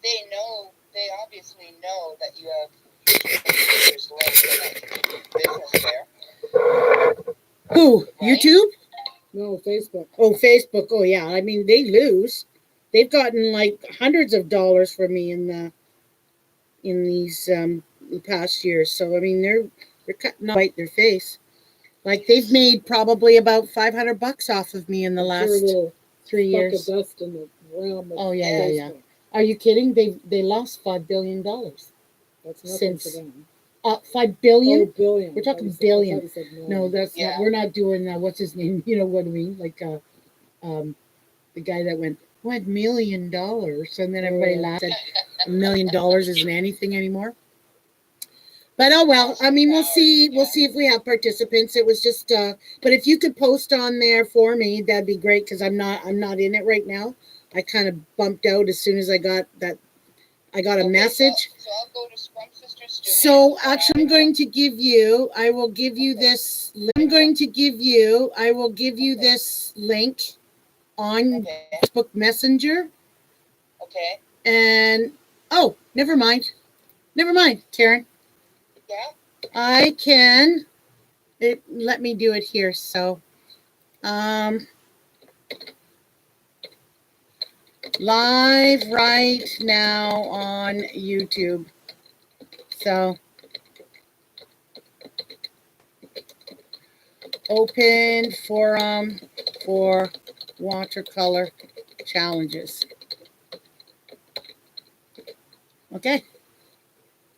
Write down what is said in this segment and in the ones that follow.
they know, they obviously know that you have YouTubers business there. Who? Right? YouTube? No, Facebook. Oh, Facebook. Oh, yeah. I mean, they lose. They've gotten like hundreds of dollars from me in these past years. So I mean, they're cutting bite their face. Like they've made probably about $500 off of me in the last 3 years. Of dust in the realm of oh yeah. Are you kidding? They lost $5 billion. That's nothing to them. 5 billion? Oh, billion. We're talking billion. No, that's not. We're not doing what's his name? You know what I mean? Like the guy that went $1 million, and then everybody laughed at $1 million isn't anything anymore. But oh well. I mean, we'll see. We'll see if we have participants. It was just. But if you could post on there for me, that'd be great because I'm not in it right now. I kind of bumped out as soon as I got that. I got a message. So I'll go to Scrum Sisters Studio. So actually, I'm going to give you. I will give you this. I'm going to give you. I will give you this link on Facebook Messenger. Okay. And oh, never mind. Never mind, Karen. Yeah. I can. Let me do it here. So, live right now on YouTube. So, open forum for watercolor challenges. Okay.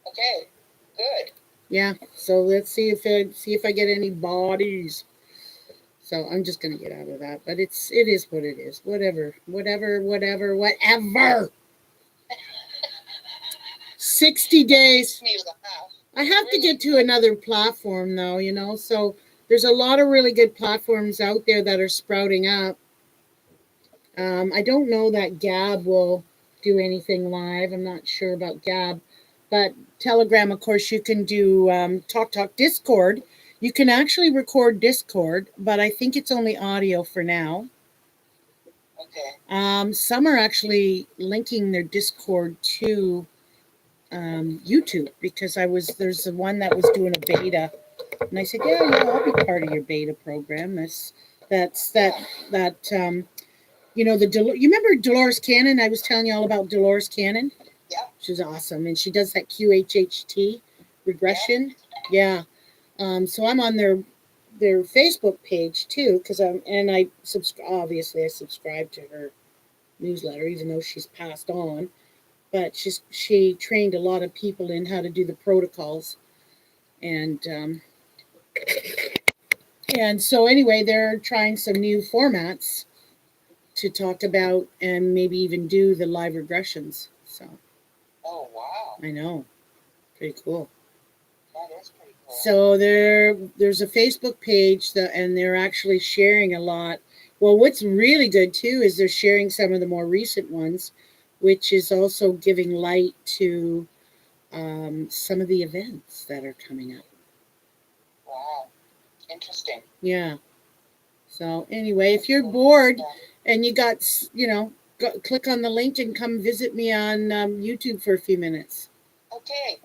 Okay. Good. Yeah. So let's see if I get any bodies. So I'm just gonna get out of that. But it is what it is. Whatever. 60 days. I have to get to another platform though, you know. So there's a lot of really good platforms out there that are sprouting up. I don't know that Gab will do anything live. I'm not sure about Gab. But Telegram, of course, you can do Talk Discord. You can actually record Discord, but I think it's only audio for now. Okay. Some are actually linking their Discord to YouTube because there's the one that was doing a beta, and I said, yeah, I'll be part of your beta program. You know, you remember Dolores Cannon? I was telling you all about Dolores Cannon. Yeah. She's awesome, and she does that QHHT regression. Yeah. So I'm on their Facebook page too, because I subscribe to her newsletter, even though she's passed on. But she trained a lot of people in how to do the protocols, and so anyway, they're trying some new formats to talk about and maybe even do the live regressions. So. Oh wow! I know, pretty cool. That is pretty cool. So there's a Facebook page and they're actually sharing a lot. Well, what's really good too is they're sharing some of the more recent ones, which is also giving light to some of the events that are coming up. Wow, interesting. Yeah. So anyway, if you're bored and you got, click on the link and come visit me on YouTube for a few minutes. Okay.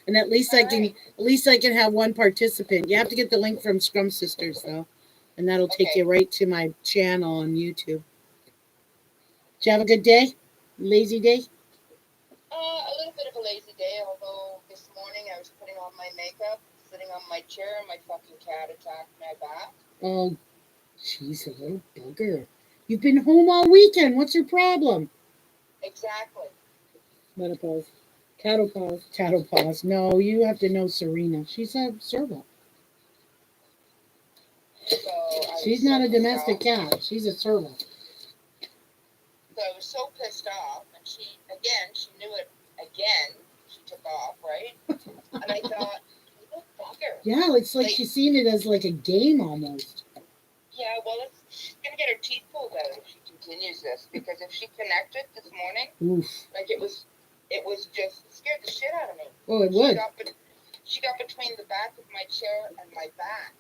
And at least I can have one participant. You have to get the link from Scrum Sisters though, and that'll take you right to my channel on YouTube. Did you have a good day? Lazy day? A little bit of a lazy day, although this morning I was putting on my makeup, sitting on my chair, and my fucking cat attacked my back. Oh, she's a little bugger. You've been home all weekend. What's your problem? Exactly. Menopause. Cattle paws. Cattle paws. No, you have to know Serena. She's a serval. So she's not a domestic cat. She's a serval. So I was so pissed off, and she knew it again. She took off, right? And I thought, you bugger. Yeah, it's like she's seen it as like a game almost. Yeah, well, she's going to get her teeth pulled out if she continues this, because if she connected this morning, like it was just scared the shit out of me. Oh, it would. She got between the back of my chair and my back.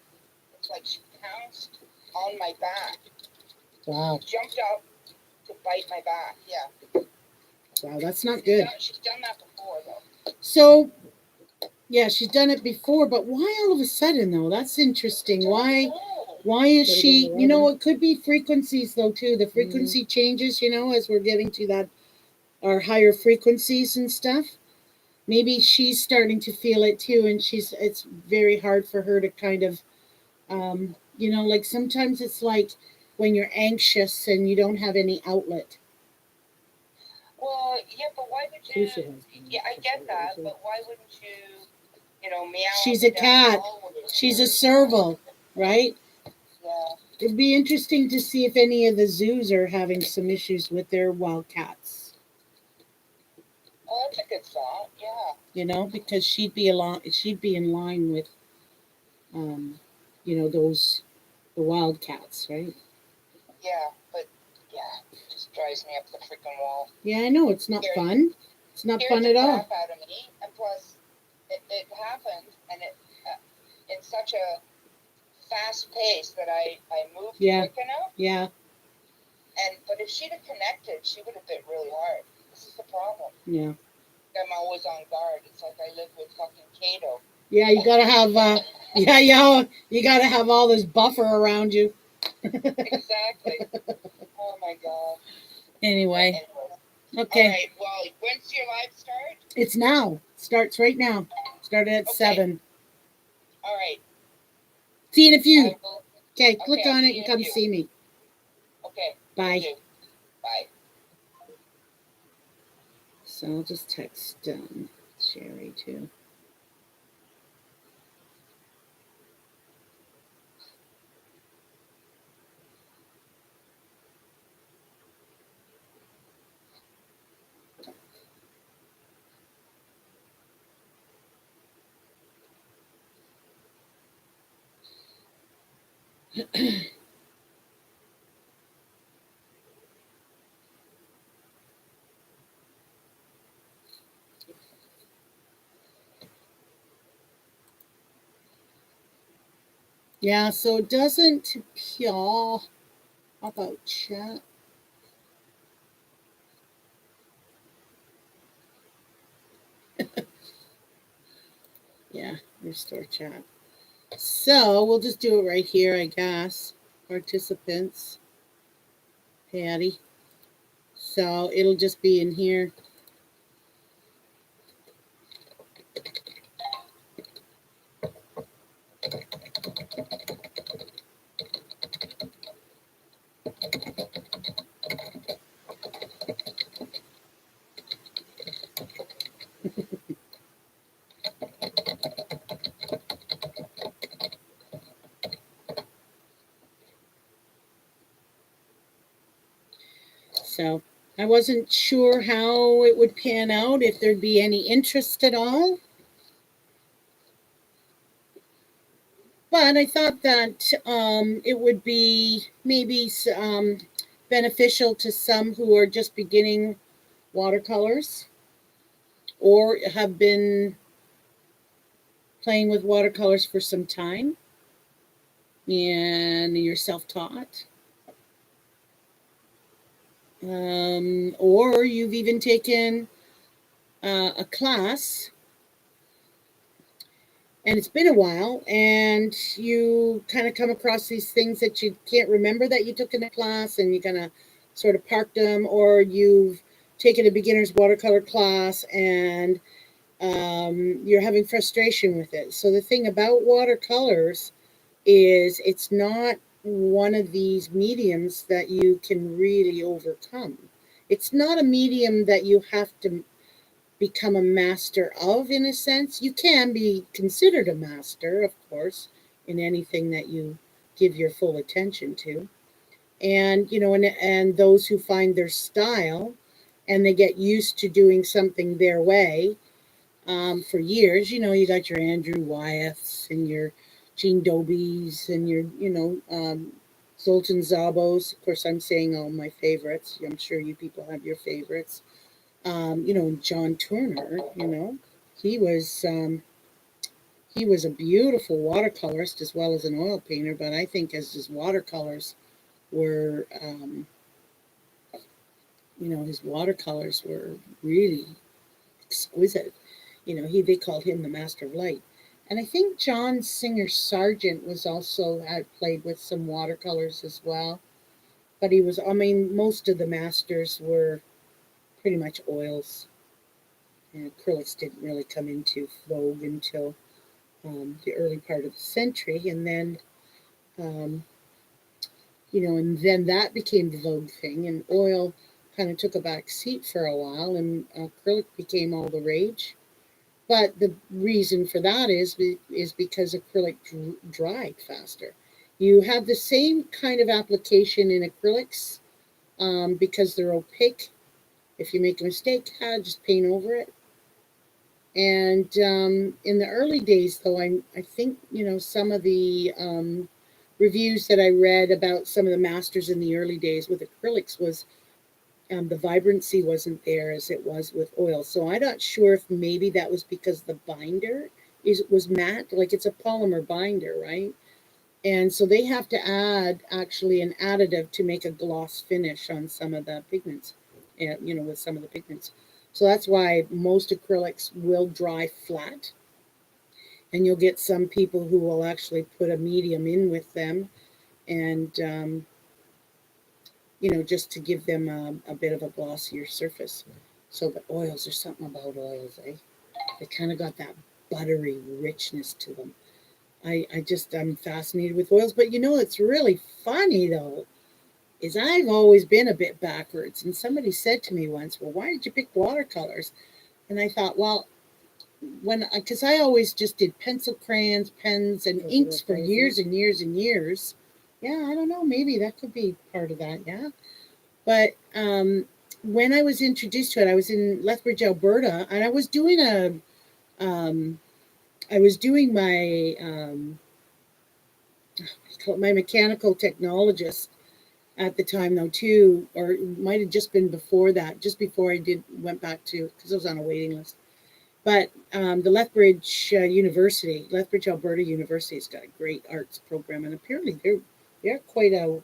It's like she pounced on my back. Wow. She jumped up to bite my back, yeah. Wow, that's not good. She's done that before, though. So, yeah, she's done it before, but why all of a sudden, though? That's interesting. Why is she, it could be frequencies, though, too. The frequency changes, as we're getting to that, our higher frequencies and stuff. Maybe she's starting to feel it, too, and it's very hard for her to kind of, like sometimes it's like when you're anxious and you don't have any outlet. Well, yeah, but why would you? Yeah, I get that, but why wouldn't you, meow? She's a cat. She's a serval, right? Yeah. It'd be interesting to see if any of the zoos are having some issues with their wild cats. Oh, that's a good thought. Yeah. Because she'd be in line with, the wild cats, right? Yeah, but yeah, it just drives me up the freaking wall. Yeah, I know it's not fun. It's not fun at all. Crap out of me, and plus, it happened, and it in such a fast pace that I moved quick enough. Yeah. But if she'd have connected, she would have bit really hard. This is the problem. Yeah. I'm always on guard. It's like I live with fucking Kato. Yeah, you gotta have you gotta have all this buffer around you. Exactly. Oh my god. Anyway. Okay. All right. Well, when's your live start? It's now. Starts right now. Started at 7. All right. See you in a few. Okay, click on it and come see me. Okay. Bye. Bye. So I'll just text Sherry too. Yeah, so it doesn't appear. How about chat? Yeah, restore chat. So we'll just do it right here, I guess. Participants. Patty. So it'll just be in here. So I wasn't sure how it would pan out, if there'd be any interest at all. But I thought that it would be maybe beneficial to some who are just beginning watercolors or have been playing with watercolors for some time and you're self-taught. Or you've even taken a class and it's been a while and you kind of come across these things that you can't remember that you took in a class and you kind of sort of parked them, or you've taken a beginner's watercolor class and you're having frustration with it. So the thing about watercolors is it's not one of these mediums that you can really overcome. It's not a medium that you have to become a master of, in a sense. You can be considered a master, of course, in anything that you give your full attention to. And, and those who find their style and they get used to doing something their way for years, you got your Andrew Wyeths and your Gene Dobies and your, Zoltan Zabos. Of course, I'm saying all my favorites. I'm sure you people have your favorites. John Turner, he was a beautiful watercolorist as well as an oil painter, but I think as his watercolors were his watercolors were really exquisite. They called him the master of light. And I think John Singer Sargent was also had played with some watercolors as well. But most of the masters were pretty much oils. And acrylics didn't really come into vogue until the early part of the century. And then, and then that became the vogue thing. And oil kind of took a back seat for a while. And acrylic became all the rage. But the reason for that is because acrylic dried faster. You have the same kind of application in acrylics because they're opaque. If you make a mistake, just paint over it. And in the early days, though, I think, some of the reviews that I read about some of the masters in the early days with acrylics was the vibrancy wasn't there as it was with oil. So I'm not sure if maybe that was because the binder was matte, like it's a polymer binder, right? And so they have to add actually an additive to make a gloss finish on some of the pigments, with some of the pigments. So that's why most acrylics will dry flat. And you'll get some people who will actually put a medium in with them and just to give them a bit of a glossier surface. So, but oils, there's something about oils, eh? They kind of got that buttery richness to them. I'm fascinated with oils. But it's really funny, though, is I've always been a bit backwards. And somebody said to me once, well, why did you pick watercolors? And I thought, well, because I always just did pencil, crayons, pens, and inks for years and years and years. Yeah, I don't know. Maybe that could be part of that. Yeah. But when I was introduced to it, I was in Lethbridge, Alberta, and I was doing my mechanical technologist at the time, though, too, or it might have just been before that, just before I went back to, because I was on a waiting list. But the Lethbridge Lethbridge, Alberta University has got a great arts program, and apparently they're quite a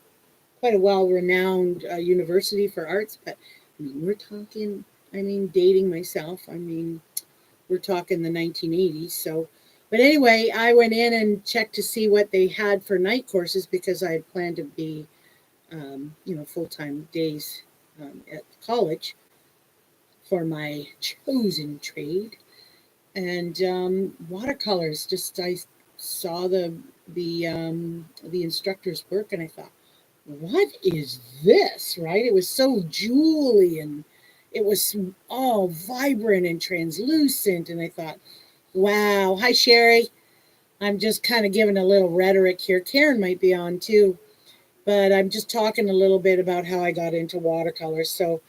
well-renowned university for arts. But we're talking, dating myself, we're talking the 1980s. So, but anyway, I went in and checked to see what they had for night courses because I had planned to be, full-time days at college for my chosen trade. And watercolors, I saw the instructor's work, and I thought, what is this, right? It was so jewelly, and it was all vibrant and translucent, and I thought, wow. Hi, Sherry. I'm just kind of giving a little rhetoric here. Karen might be on too, but I'm just talking a little bit about how I got into watercolors. So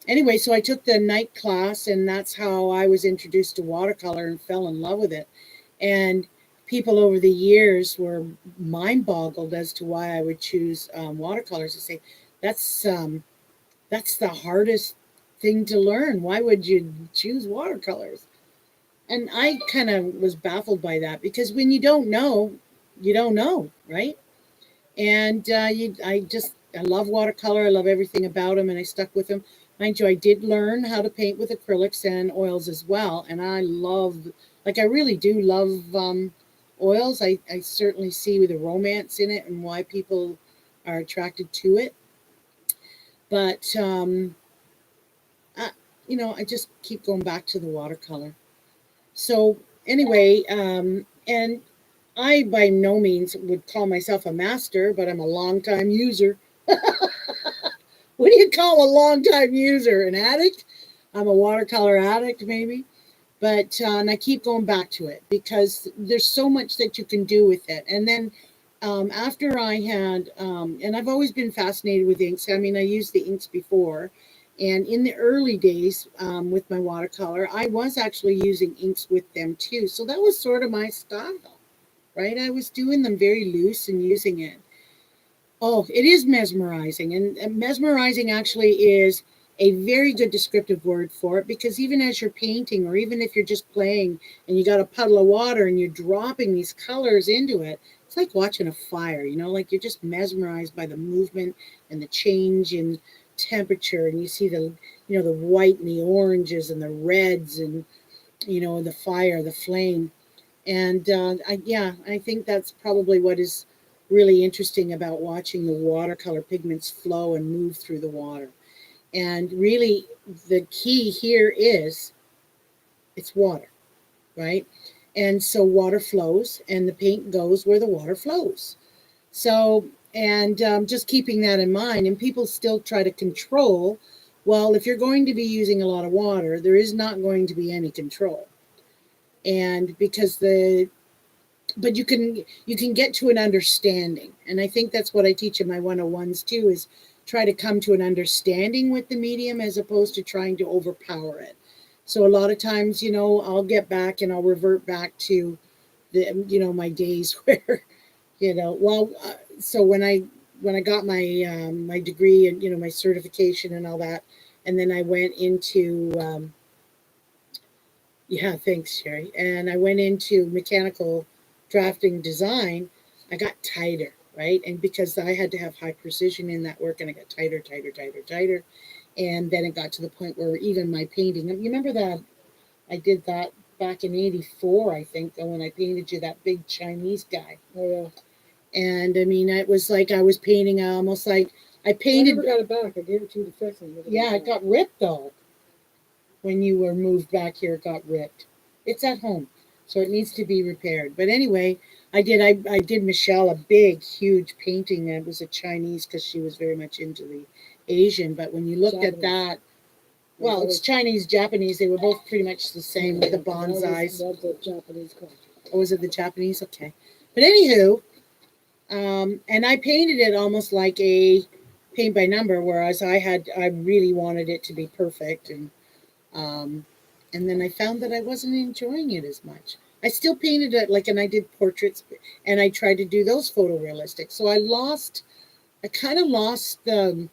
anyway, so I took the night class, and that's how I was introduced to watercolor and fell in love with it. And people over the years were mind boggled as to why I would choose watercolors. To say that's the hardest thing to learn. Why would you choose watercolors? And I kind of was baffled by that, because when you don't know, right? And I love watercolor. I love everything about them, and I stuck with them. Mind you, I did learn how to paint with acrylics and oils as well. And I really do love oils. I certainly see the romance in it and why people are attracted to it. But, I just keep going back to the watercolor. So anyway, and I by no means would call myself a master, but I'm a long-time user. What do you call a long-time user? An addict? I'm a watercolor addict, maybe. But and I keep going back to it because there's so much that you can do with it. And then after I had, and I've always been fascinated with inks. I used the inks before. And in the early days with my watercolor, I was actually using inks with them too. So that was sort of my style, right? I was doing them very loose and using it. Oh, it is mesmerizing. And mesmerizing actually is a very good descriptive word for it, because even as you're painting, or even if you're just playing and you got a puddle of water and you're dropping these colors into it, it's like watching a fire, like you're just mesmerized by the movement and the change in temperature, and you see the, the white and the oranges and the reds, and, the fire, the flame. And I think that's probably what is really interesting about watching the watercolor pigments flow and move through the water. And really, the key here is it's water, right? And so water flows, and the paint goes where the water flows. So, and just keeping that in mind, and people still try to control. Well, if you're going to be using a lot of water, there is not going to be any control. And because but you can get to an understanding. And I think that's what I teach in my 101s too, is try to come to an understanding with the medium as opposed to trying to overpower it. So a lot of times, I'll get back and I'll revert back to my days where, so when I got my my degree and my certification and all that, and then I went into yeah, thanks, Sherry. And I went into mechanical drafting design. I got tighter, right? And because I had to have high precision in that work, and I got tighter, tighter, tighter, tighter. And then it got to the point where even my painting, you remember that I did that back in '84, I think, when I painted you that big Chinese guy. Oh, yeah. And I mean, it was like I was painting almost like I painted. I never got it back. I gave it to you to fix it. Yeah, it got ripped though. When you were moved back here, it got ripped. It's at home, so it needs to be repaired. But anyway, I did Michelle a big, huge painting. It was a Chinese because she was very much into the Asian. But when you looked at that, well, it's Chinese, Japanese. They were both pretty much the same with the bonsais. That's a Japanese culture. Oh, was it the Japanese? Okay. But anywho, and I painted it almost like a paint by number, whereas I really wanted it to be perfect. And then I found that I wasn't enjoying it as much. I still painted it and I did portraits, and I tried to do those photorealistic. So I kind of lost the,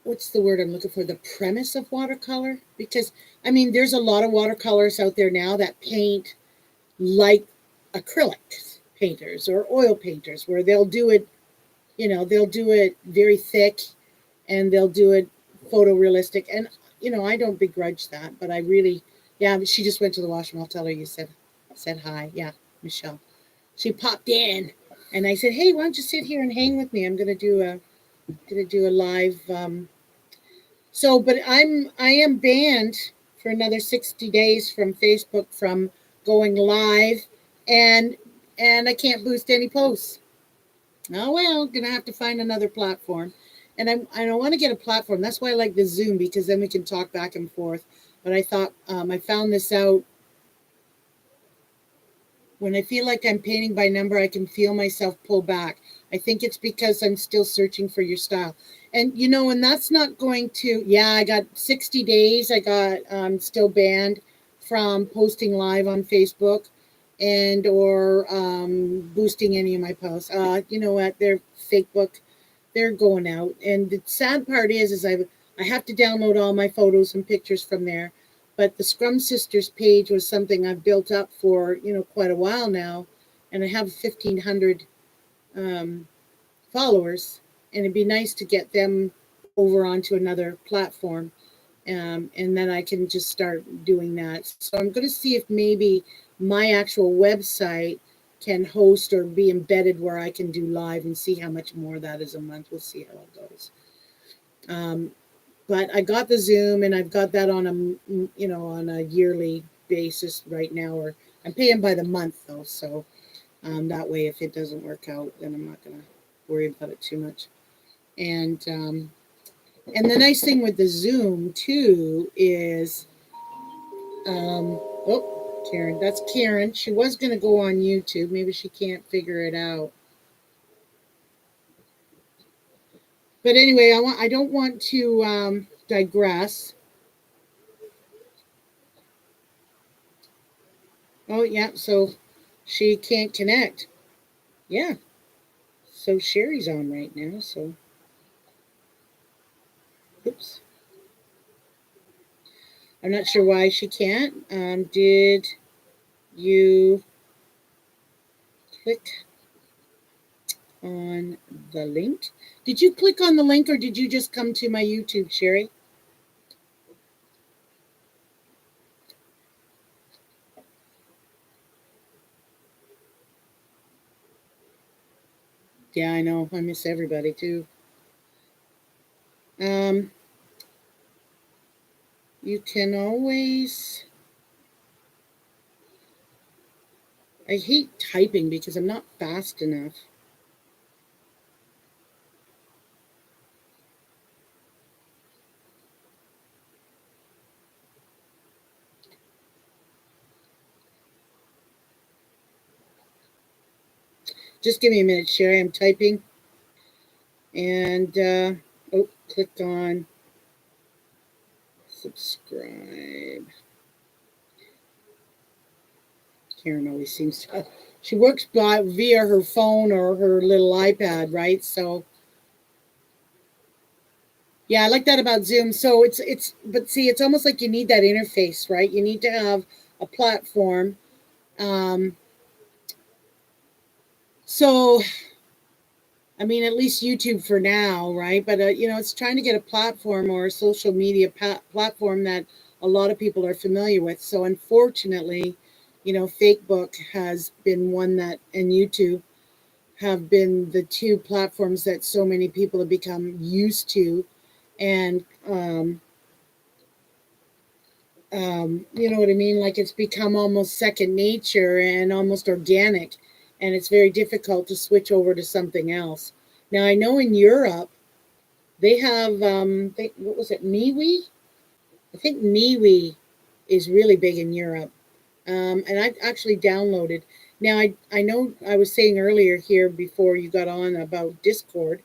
what's the word I'm looking for? The premise of watercolor. Because, I mean, there's a lot of watercolors out there now that paint like acrylic painters or oil painters, where they'll do it, they'll do it very thick, and they'll do it photorealistic. And I don't begrudge that, but I really, yeah, she just went to the washroom. I'll tell her you said hi. Yeah, Michelle. She popped in, and I said, hey, why don't you sit here and hang with me? I'm gonna do a live. But I am banned for another 60 days from Facebook from going live, and I can't boost any posts. Oh well, gonna have to find another platform. And I want to get a platform. That's why I like the Zoom, because then we can talk back and forth. But I thought I found this out. When I feel like I'm painting by number, I can feel myself pull back. I think it's because I'm still searching for your style. And, and that's not going to, yeah, I got 60 days. I got still banned from posting live on Facebook and or boosting any of my posts. You know what? They're Facebook. They're going out. And the sad part is I have to download all my photos and pictures from there. But the Scrum Sisters page was something I've built up for, quite a while now. And I have 1,500 followers. And it'd be nice to get them over onto another platform. And then I can just start doing that. So I'm going to see if maybe my actual website can host or be embedded where I can do live, and see how much more that is a month. We'll see how it goes. But I got the Zoom, and I've got that on a yearly basis right now, or I'm paying by the month though. So that way, if it doesn't work out, then I'm not going to worry about it too much. And the nice thing with the Zoom too is, Karen, that's Karen. She was going to go on YouTube. Maybe she can't figure it out. But anyway, I don't want to digress. Oh, yeah, so she can't connect. Yeah. So Sherry's on right now, so. Oops. I'm not sure why she can't. Did you click on the link. Did you click on the link or did you just come to my YouTube, Sherry? Yeah, I know. I miss everybody too. You can always... I hate typing because I'm not fast enough. Just give me a minute, Sherry. I'm typing. And, click on subscribe. Karen always seems to... She works via her phone or her little iPad, right? So, yeah, I like that about Zoom. So but see, it's almost like you need that interface, right? You need to have a platform. So, I mean, at least YouTube for now, right? But, it's trying to get a platform or a social media platform that a lot of people are familiar with. So, unfortunately, Facebook has been one that, and YouTube have been the two platforms that so many people have become used to. And, you know what I mean? Like it's become almost second nature and almost organic. And it's very difficult to switch over to something else. Now, I know in Europe, they have, what was it, MeWe? I think MeWe is really big in Europe. And I've actually downloaded. Now, I know I was saying earlier here before you got on about Discord.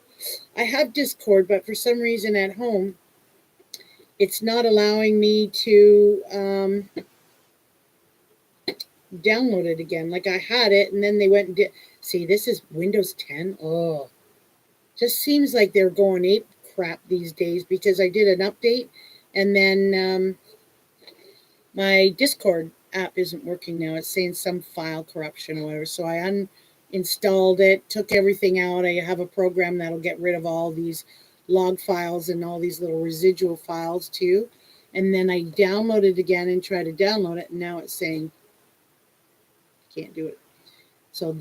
I have Discord, but for some reason at home, it's not allowing me to download it again. Like I had it, and then they went and did. See, this is Windows 10. Oh, just seems like they're going ape crap these days because I did an update, and then my Discord app isn't working now. It's saying some file corruption or whatever. So I uninstalled it, took everything out. I have a program that'll get rid of all these log files and all these little residual files too. And then I download it again and try to download it. And now it's saying can't do it. So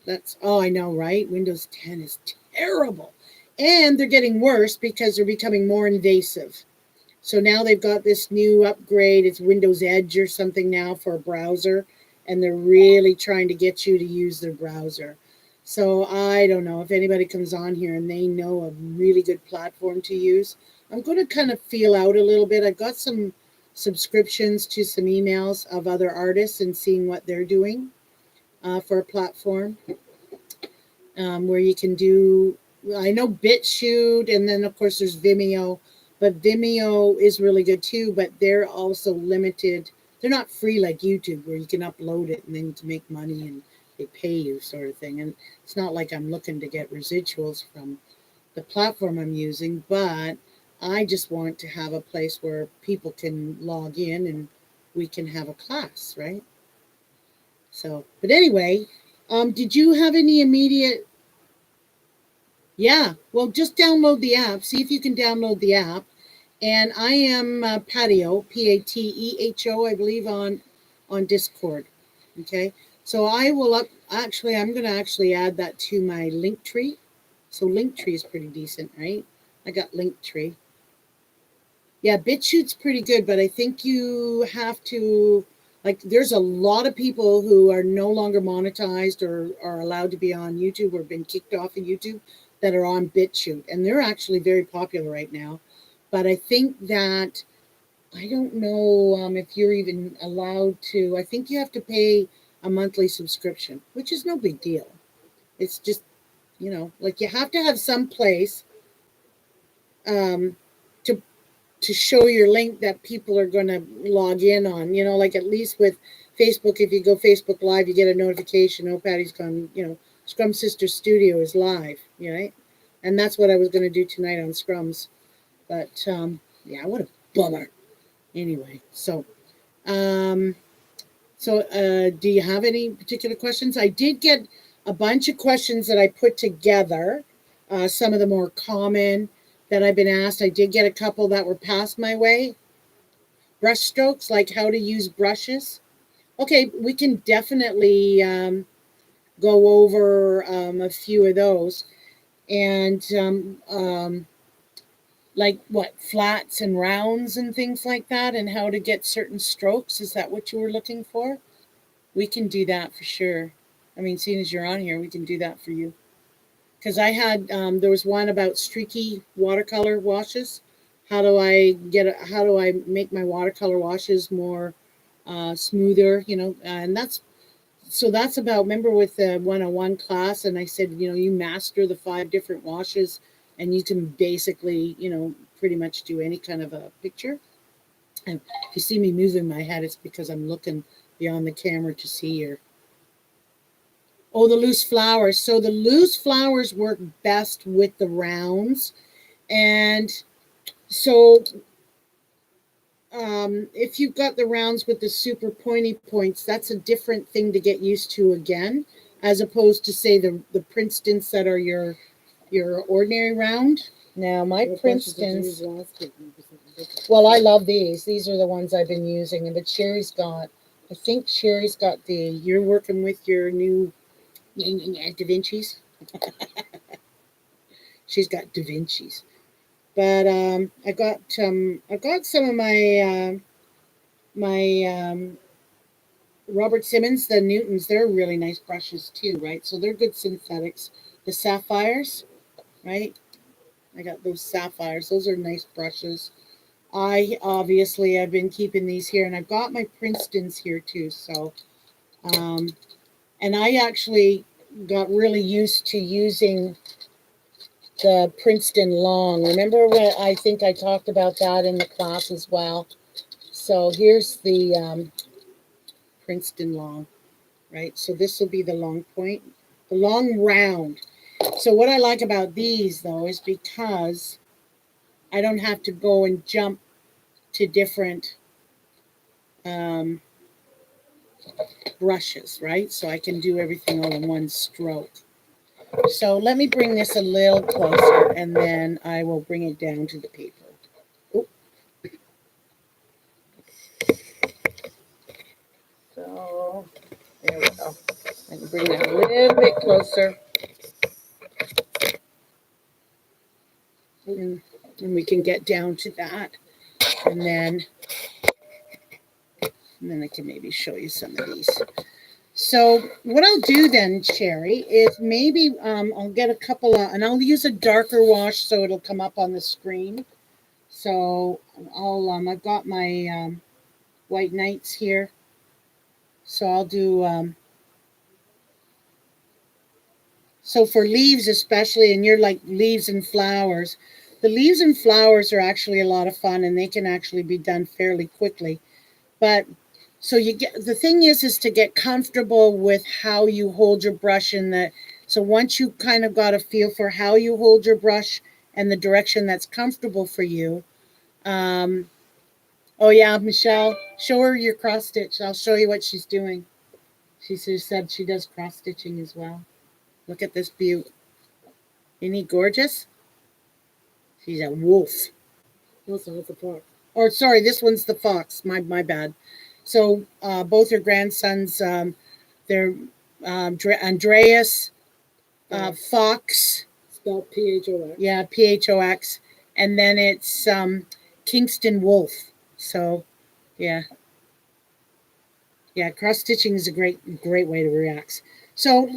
that's, oh, I know, right? Windows 10 is terrible. And they're getting worse because they're becoming more invasive. So now they've got this new upgrade. It's Windows Edge or something now for a browser. And they're really trying to get you to use their browser. So I don't know if anybody comes on here and they know a really good platform to use. I'm going to kind of feel out a little bit. I've got some subscriptions to some emails of other artists and seeing what they're doing for a platform where you can do, I know BitChute, and then of course there's Vimeo, but Vimeo is really good too, but they're also limited. They're not free like YouTube where you can upload it and then you can make money and they pay you sort of thing. And it's not like I'm looking to get residuals from the platform I'm using, but I just want to have a place where people can log in and we can have a class, right? So, but anyway, did you have any immediate? Yeah, well, just download the app. See if you can download the app. And I am Patio, Pateho, I believe on Discord. Okay, so I will actually, I'm going to actually add that to my link tree. So link tree is pretty decent, right? I got link tree. Yeah, BitChute's pretty good, but I think you have to, like, there's a lot of people who are no longer monetized or are allowed to be on YouTube or been kicked off of YouTube that are on BitChute. And they're actually very popular right now. But I think that, I don't know if you're even allowed to, I think you have to pay a monthly subscription, which is no big deal. It's just, like you have to have some place to show your link that people are going to log in on, like at least with Facebook, if you go Facebook Live, you get a notification, oh, Patty's gone, Scrum Sister Studio is live, right? And that's what I was going to do tonight on Scrums. But, yeah, what a bummer. Anyway, so, do you have any particular questions? I did get a bunch of questions that I put together, some of the more common that I've been asked. I did get a couple that were passed my way. Brush strokes, like how to use brushes. Okay, we can definitely go over a few of those. And like what, flats and rounds and things like that, and how to get certain strokes. Is that what you were looking for? We can do that for sure. I mean, seeing as you're on here, we can do that for you. Because I had, there was one about streaky watercolor washes. How do I make my watercolor washes more smoother, and that's about, remember with the 101 class, and I said, you master the 5 different washes and you can basically, pretty much do any kind of a picture. And if you see me moving my head, it's because I'm looking beyond the camera to see your. Oh, the loose flowers. So the loose flowers work best with the rounds. And so if you've got the rounds with the super pointy points, that's a different thing to get used to again, as opposed to, say, the Princetons that are your ordinary round. Now, my Princetons, well, I love these. These are the ones I've been using. But I think Sherry's got you're working with your new Da Vinci's. She's got Da Vinci's. But I got some of my Robert Simmons, the Newtons. They're really nice brushes too, right? So they're good synthetics. The sapphires, right? I got those sapphires. Those are nice brushes. I've been keeping these here, and I've got my Princetons here too. So, and I actually got really used to using the Princeton long. Remember when I think I talked about that in the class as well? So here's the Princeton long, right? So this will be the long point, the long round. So what I like about these, though, is because I don't have to go and jump to different brushes, right? So I can do everything all in one stroke. So let me bring this a little closer, and then I will bring it down to the paper. Oop. So there we go. I can bring that a little bit closer. And we can get down to that. And then I can maybe show you some of these. So what I'll do then, Sherry, is maybe I'll get a couple of, and I'll use a darker wash so it'll come up on the screen. So I've got my white nights here. So I'll do, so for leaves especially, and you're like leaves and flowers, the leaves and flowers are actually a lot of fun, and they can actually be done fairly quickly. But so the thing is to get comfortable with how you hold your brush in that. So once you kind of got a feel for how you hold your brush and the direction that's comfortable for you. Oh yeah, Michelle, show her your cross stitch. I'll show you what she's doing. She said she does cross stitching as well. Look at this beaut. Isn't he gorgeous? She's a wolf. No, so it's a fox. Or sorry, this one's the fox. My bad. So both her grandsons, they're Andreas Fox. Spelled P-H-O-X. Yeah, P-H-O-X. And then it's Kingston Wolf. So, yeah. Yeah, cross stitching is a great way to relax. So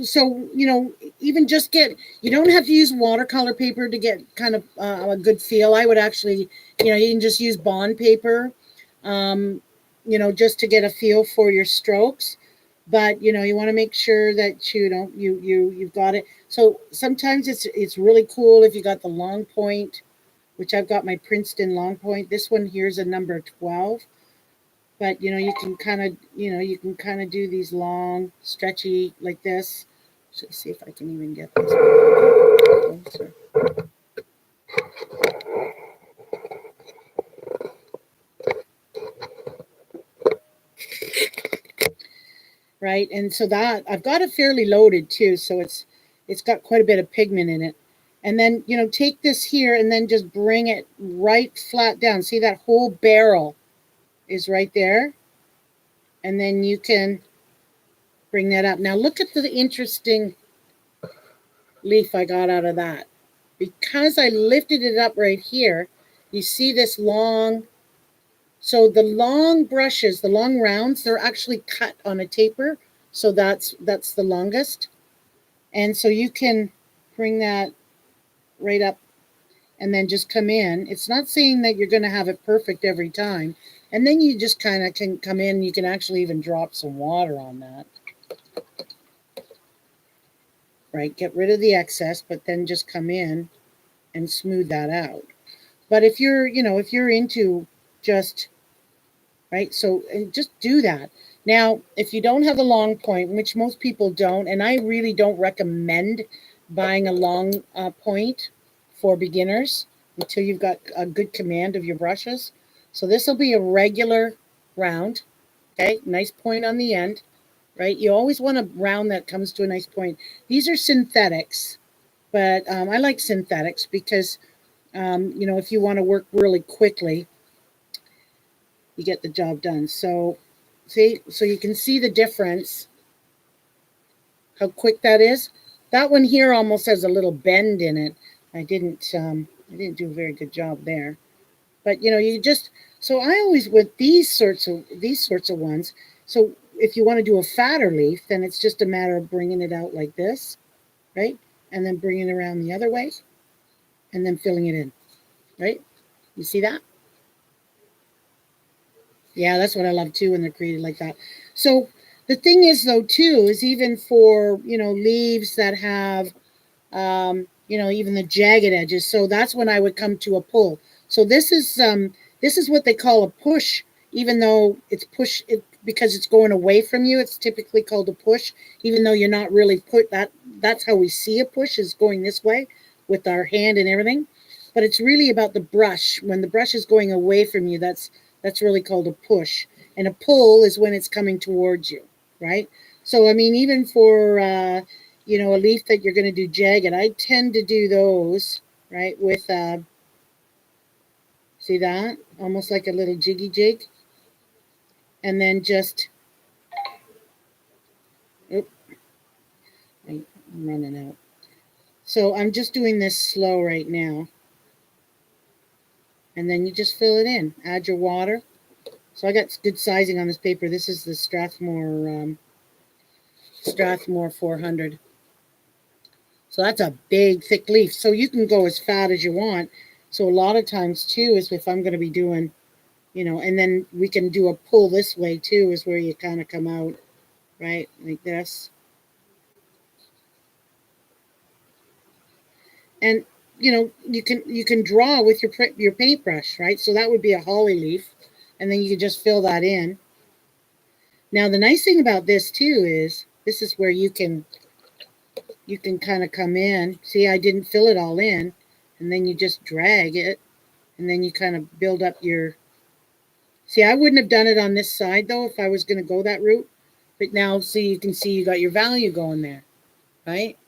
even just you don't have to use watercolor paper to get kind of a good feel. I would actually, you can just use bond paper, just to get a feel for your strokes. But you want to make sure that you've got it. So sometimes it's really cool if you got the long point, which I've got my Princeton long point. This one here's a number 12. But you can kind of do these long, stretchy like this. Let's see if I can even get this. right? And so that I've got it fairly loaded too, so it's got quite a bit of pigment in it. And then, you know, take this here and then just bring it right flat down. See, that whole barrel is right there. And then you can bring that up. Now look at the interesting leaf I got out of that. Because I lifted it up right here, you see this long, so the long brushes, the long rounds, they're actually cut on a taper. So that's the longest. And so you can bring that right up and then just come in. It's not saying that you're going to have it perfect every time. And then you just kind of can come in. You can actually even drop some water on that. Right, get rid of the excess, but then just come in and smooth that out. But if you're, you know, if you're into just, right, so just do that. Now, if you don't have a long point, which most people don't, and I really don't recommend buying a long point for beginners until you've got a good command of your brushes. So this will be a regular round, okay, nice point on the end, right? You always want a round that comes to a nice point. These are synthetics, but I like synthetics because, you know, if you want to work really quickly, you get the job done. So see, so you can see the difference, how quick that is. That one here almost has a little bend in it. I didn't do a very good job there. But you know, you just, so I always, with these sorts of ones, so if you want to do a fatter leaf, then it's just a matter of bringing it out like this, right? And then bringing it around the other way and then filling it in, right? You see that? Yeah, that's what I love too when they're created like that. So the thing is though too, is even for, you know, leaves that have, you know, even the jagged edges. So that's when I would come to a pull. So this is what they call a push, even though it's push, because it's going away from you. It's typically called a push, even though you're not really put that. That's how we see a push, is going this way with our hand and everything. But it's really about the brush. When the brush is going away from you, that's really called a push. And a pull is when it's coming towards you, right? So I mean, even for you know, a leaf that you're going to do jagged, I tend to do those, right, with see that, almost like a little jiggy jig, and then just, oop, I'm running out. So I'm just doing this slow right now, and then you just fill it in. Add your water. So I got good sizing on this paper. This is the Strathmore 400. So that's a big, thick leaf. So you can go as fat as you want. So a lot of times too is if I'm going to be doing, you know, and then we can do a pull this way too, is where you kind of come out, right, like this. And you know, you can draw with your paintbrush, right? So that would be a holly leaf, and then you can just fill that in. Now the nice thing about this too is this is where you can kind of come in. See, I didn't fill it all in, and then you just drag it, and then you kind of build up your. See, I wouldn't have done it on this side though if I was going to go that route. But now, see, you can see you got your value going there, right?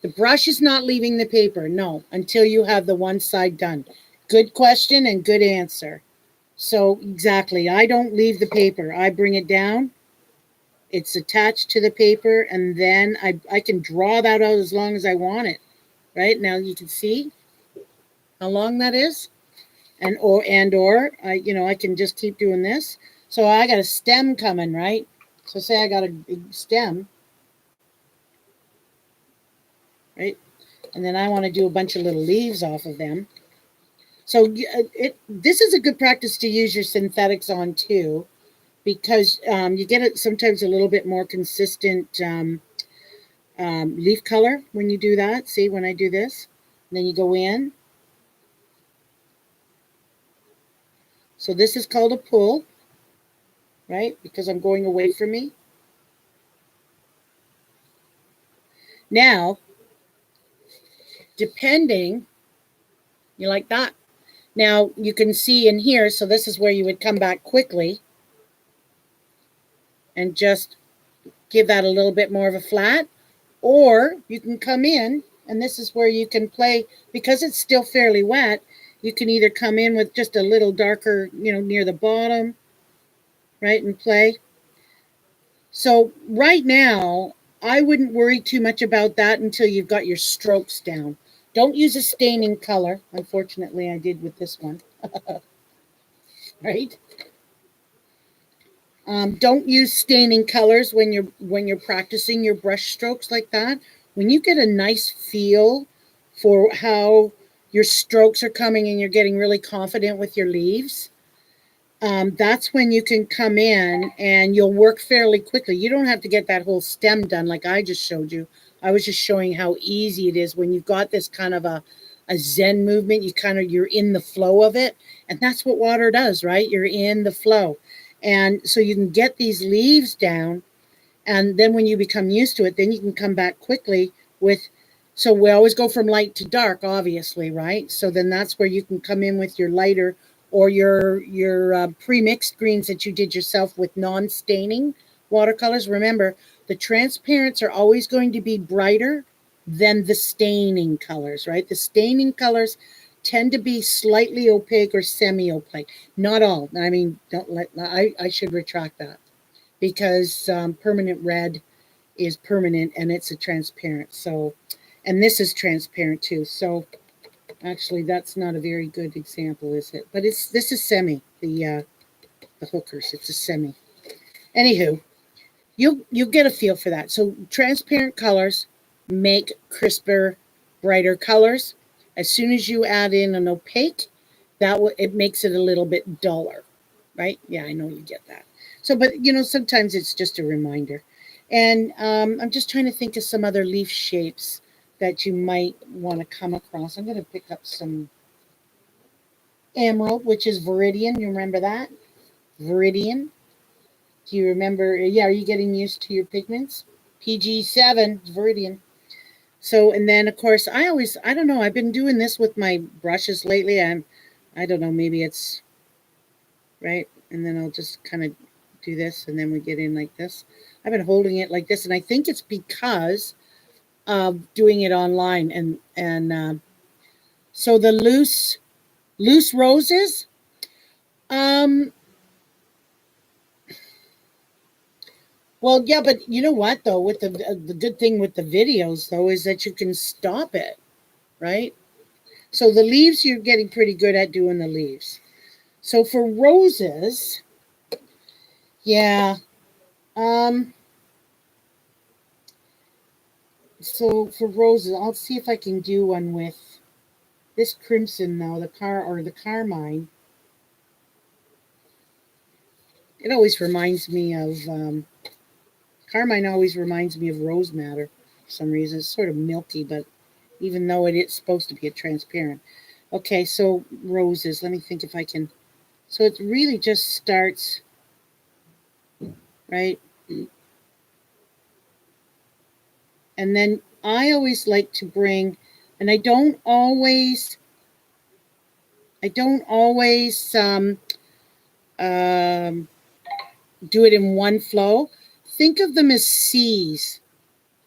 The brush is not leaving the paper, no, until you have the one side done. Good question and good answer. So exactly, I don't leave the paper. I bring it down. It's attached to the paper, and then I can draw that out as long as I want it. Right now, you can see how long that is, and or you know, I can just keep doing this. So I got a stem coming, right? So say I got a big stem, right? And then I want to do a bunch of little leaves off of them. So this is a good practice to use your synthetics on too, because you get it sometimes a little bit more consistent leaf color when you do that. See, when I do this, and then you go in. So this is called a pull, right? Because I'm going away from me. Now, depending, you like that? Now you can see in here, so this is where you would come back quickly and just give that a little bit more of a flat. Or you can come in, and this is where you can play, because it's still fairly wet, you can either come in with just a little darker, near the bottom, right, and play. So right now, I wouldn't worry too much about that until you've got your strokes down. Don't use a staining color. Unfortunately, I did with this one. Right? Don't use staining colors when you're practicing your brush strokes like that. When you get a nice feel for how your strokes are coming and you're getting really confident with your leaves, that's when you can come in and you'll work fairly quickly. You don't have to get that whole stem done like I just showed you. I was just showing how easy it is when you've got this kind of a Zen movement. You're in the flow of it, and that's what water does, right? You're in the flow, and so you can get these leaves down, and then when you become used to it, then you can come back quickly with. So we always go from light to dark, obviously, right? So then that's where you can come in with your lighter or your pre-mixed greens that you did yourself with non-staining watercolors. Remember, the transparents are always going to be brighter than the staining colors, right? The staining colors tend to be slightly opaque or semi-opaque. Not all. I mean, I should retract that, because permanent red is permanent and it's a transparent. So, and this is transparent too. So actually, that's not a very good example, is it? But this is semi, the hookers. It's a semi. Anywho, you'll get a feel for that. So transparent colors make crisper, brighter colors. As soon as you add in an opaque, it makes it a little bit duller, right? Yeah, I know you get that. So, but sometimes it's just a reminder. And I'm just trying to think of some other leaf shapes that you might want to come across. I'm going to pick up some emerald, which is viridian. You remember that? Viridian. Do you remember? Yeah, are you getting used to your pigments? PG7, viridian. So, and then of course, I don't know, I've been doing this with my brushes lately. I don't know, maybe it's right. And then I'll just kind of do this, and then we get in like this. I've been holding it like this, and I think it's because of doing it online. And so the loose roses. Well, yeah, but you know what though? With the good thing with the videos though is that you can stop it, right? So the leaves, you're getting pretty good at doing the leaves. So for roses, yeah. So for roses, I'll see if I can do one with this crimson now, the carmine. It always reminds me of carmine. Always reminds me of rose madder for some reason. It's sort of milky, but even though it's supposed to be a transparent. Okay, so roses. Let me think if I can. So it really just starts right, and then I always like to bring, and I don't always do it in one flow. Think of them as C's,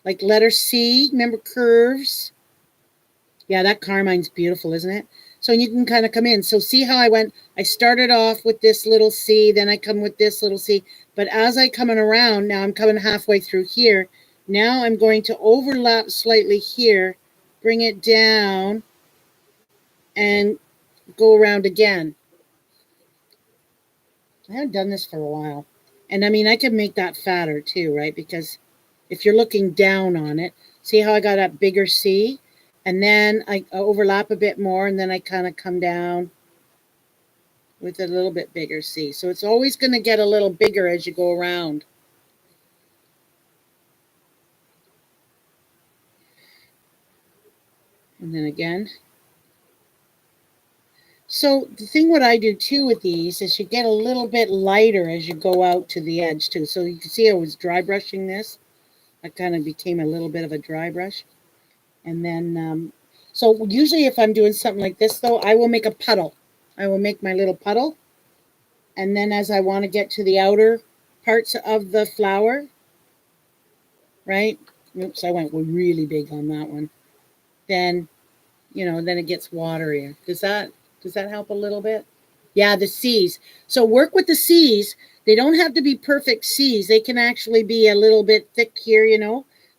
like letter C. Remember curves? Yeah, that carmine's beautiful, isn't it? So you can kind of come in. So see how I started off with this little C, then I come with this little C. But as I coming around, now I'm coming halfway through here. Now I'm going to overlap slightly here, bring it down, and go around again. I haven't done this for a while. And I mean, I can make that fatter too, right? Because if you're looking down on it, see how I got that bigger C? And then I overlap a bit more, and then I kind of come down with a little bit bigger C. So it's always going to get a little bigger as you go around. And then again. So the thing what I do too with these is you get a little bit lighter as you go out to the edge too. So you can see I was dry brushing this. I kind of became a little bit of a dry brush. And then, so usually if I'm doing something like this though, I will make a puddle. I will make my little puddle. And then as I want to get to the outer parts of the flower, right? Oops, I went really big on that one. Then, then it gets waterier. Does that help a little bit? Yeah, the C's. So work with the C's. They don't have to be perfect C's. They can actually be a little bit thick here,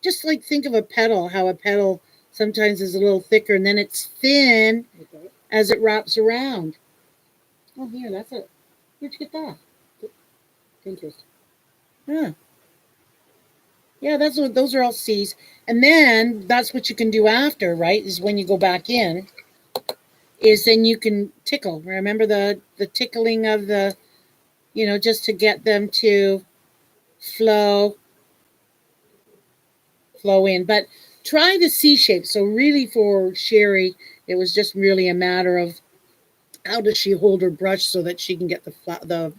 Just like think of a petal, how a petal sometimes is a little thicker and then it's thin as it wraps around. Oh, here, that's it. Where'd you get that? Pinterest. Yeah. Yeah, those are all C's. And then that's what you can do after, right? Is when you go back in, is then you can tickle. Remember the tickling of the, just to get them to flow in. But try the C shape. So really for Sherry, it was just really a matter of how does she hold her brush so that she can get the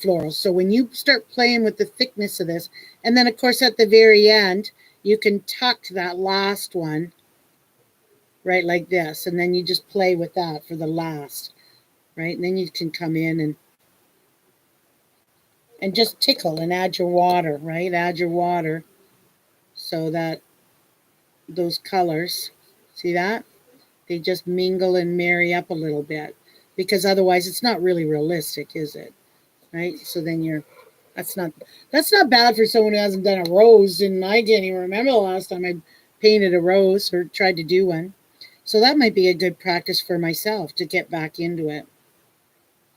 floral. So when you start playing with the thickness of this, and then of course at the very end, you can tuck that last one right like this, and then you just play with that for the last, right? And then you can come in and just tickle and add your water, right? Add your water so that those colors, see that? They just mingle and marry up a little bit, because otherwise it's not really realistic, is it? Right? So then that's not bad for someone who hasn't done a rose, and I can't even remember the last time I painted a rose or tried to do one. So that might be a good practice for myself to get back into it.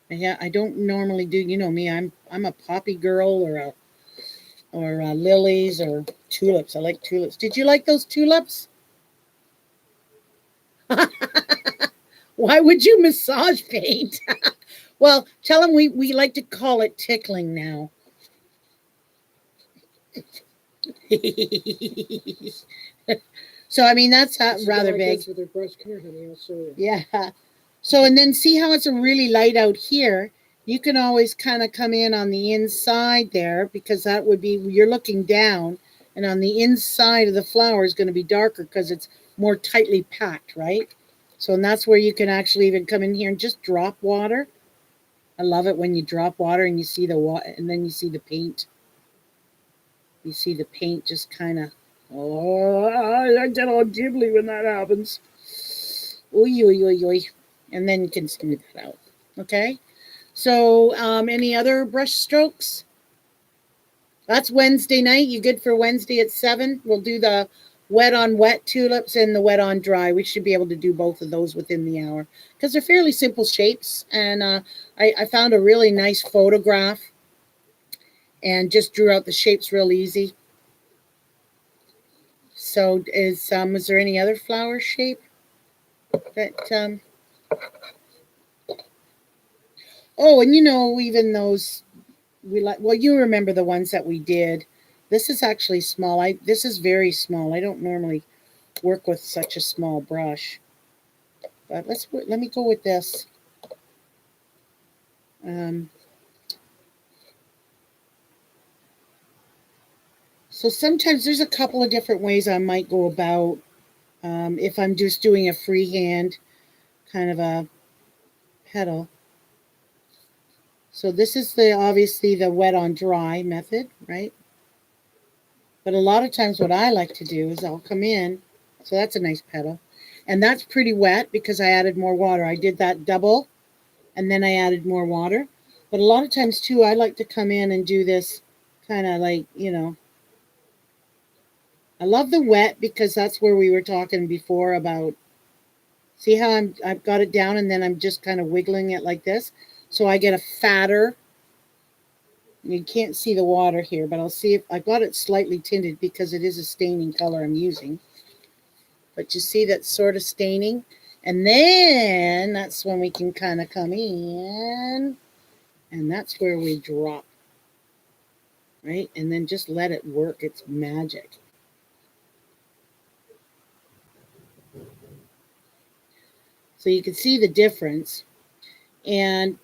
Yeah, I don't normally do, me, I'm a poppy girl or lilies or tulips. I like tulips. Did you like those tulips? Why would you massage paint? Well, tell them we like to call it tickling now. So, I mean, that's rather big. With her brush. Come here, honey, I'll show you. Yeah. So, and then see how it's a really light out here? You can always kind of come in on the inside there, because that would be, you're looking down, and on the inside of the flower is going to be darker because it's more tightly packed, right? So, and that's where you can actually even come in here and just drop water. I love it when you drop water and you see the water, and then you see the paint. You see the paint just kind of, oh, I get all jibbly when that happens. Oy, oy, oy, oy. And then you can smooth that out. Okay? So, any other brush strokes? That's Wednesday night. You good for Wednesday at 7? We'll do the wet on wet tulips and the wet on dry. We should be able to do both of those within the hour, because they're fairly simple shapes. And I found a really nice photograph and just drew out the shapes real easy. So is there any other flower shape that oh, and even those we like, well, you remember the ones that we did. This is actually small. This is very small. I don't normally work with such a small brush. But let me go with this. So sometimes there's a couple of different ways I might go about if I'm just doing a freehand kind of a petal. So this is obviously the wet on dry method, right? But a lot of times what I like to do is I'll come in, so that's a nice petal, and that's pretty wet because I added more water. I did that double, and then I added more water. But a lot of times too, I like to come in and do this kind of like, I love the wet because that's where we were talking before about, see how I've got it down and then I'm just kind of wiggling it like this. So I get a fatter, you can't see the water here, but I'll see if I've got it slightly tinted because it is a staining color I'm using. But you see that sort of staining? And then that's when we can kind of come in, and that's where we drop, right? And then just let it work. It's magic. So you can see the difference. And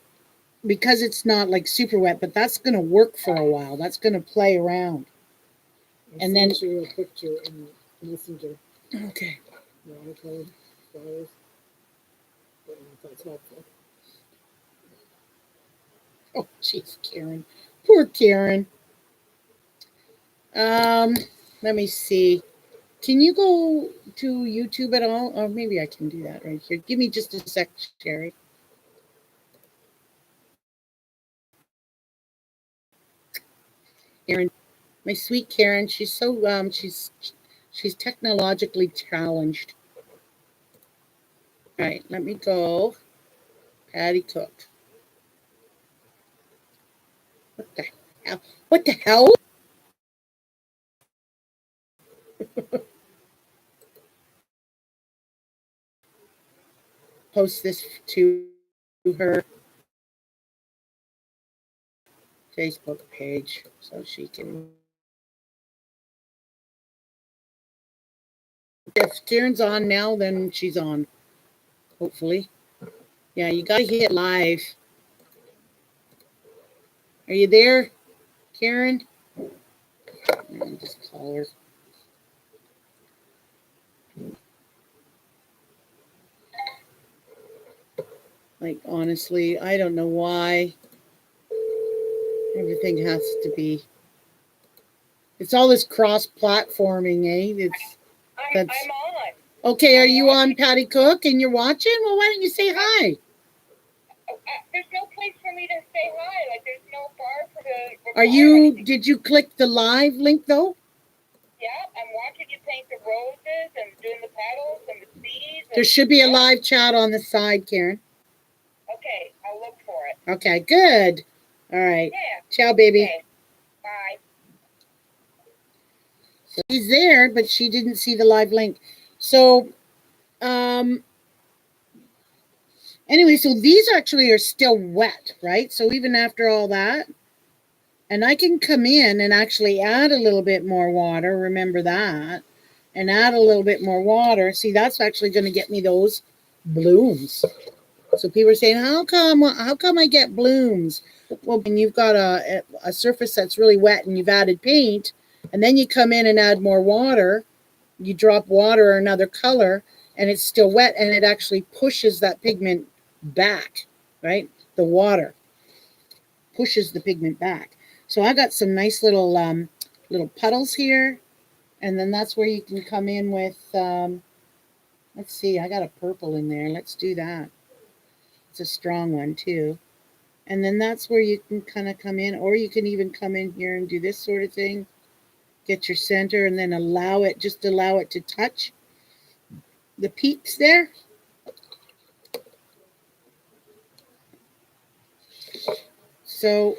because it's not like super wet, but that's going to work for a while. That's going to play around. And then you a picture in Messenger. Okay. Watercolor flowers. That's helpful. Oh, jeez, Karen. Poor Karen. Let me see. Can you go to YouTube at all? Or maybe I can do that right here. Give me just a sec, Sherry. Karen, my sweet Karen, she's so she's technologically challenged. All right, let me go. Patty Cook. What the hell? What the hell? Post this to her Facebook page so she can. If Karen's on now, then she's on. Hopefully. Yeah, you gotta hit live. Are you there, Karen? Let me just call her. Like, honestly, I don't know why everything has to be. It's all this cross-platforming, eh? I'm on. Okay, are you on Patty Cook and you're watching? Well, why don't you say hi? There's no place for me to say hi. Like, there's no bar for the. Are you? Did you click the live link though? Yeah, I'm watching you paint the roses and doing the petals and the seeds. There should be a live chat on the side, Karen. Okay, I'll look for it. Okay, good. All right. Yeah. Ciao, baby. Okay. Bye. So she's there, but she didn't see the live link. So, anyway, so these actually are still wet, right? So even after all that, and I can come in and actually add a little bit more water. Remember that. And add a little bit more water. See, that's actually going to get me those blooms. So people are saying, how come I get blooms? Well, when you've got a surface that's really wet and you've added paint, and then you come in and add more water, you drop water or another color, and it's still wet, and it actually pushes that pigment back, right? The water pushes the pigment back. So I got some nice little puddles here, and then that's where you can come in with, let's see, I got a purple in there. Let's do that. It's a strong one too. And then that's where you can kind of come in, or you can even come in here and do this sort of thing. Get your center and then just allow it to touch the peaks there. So,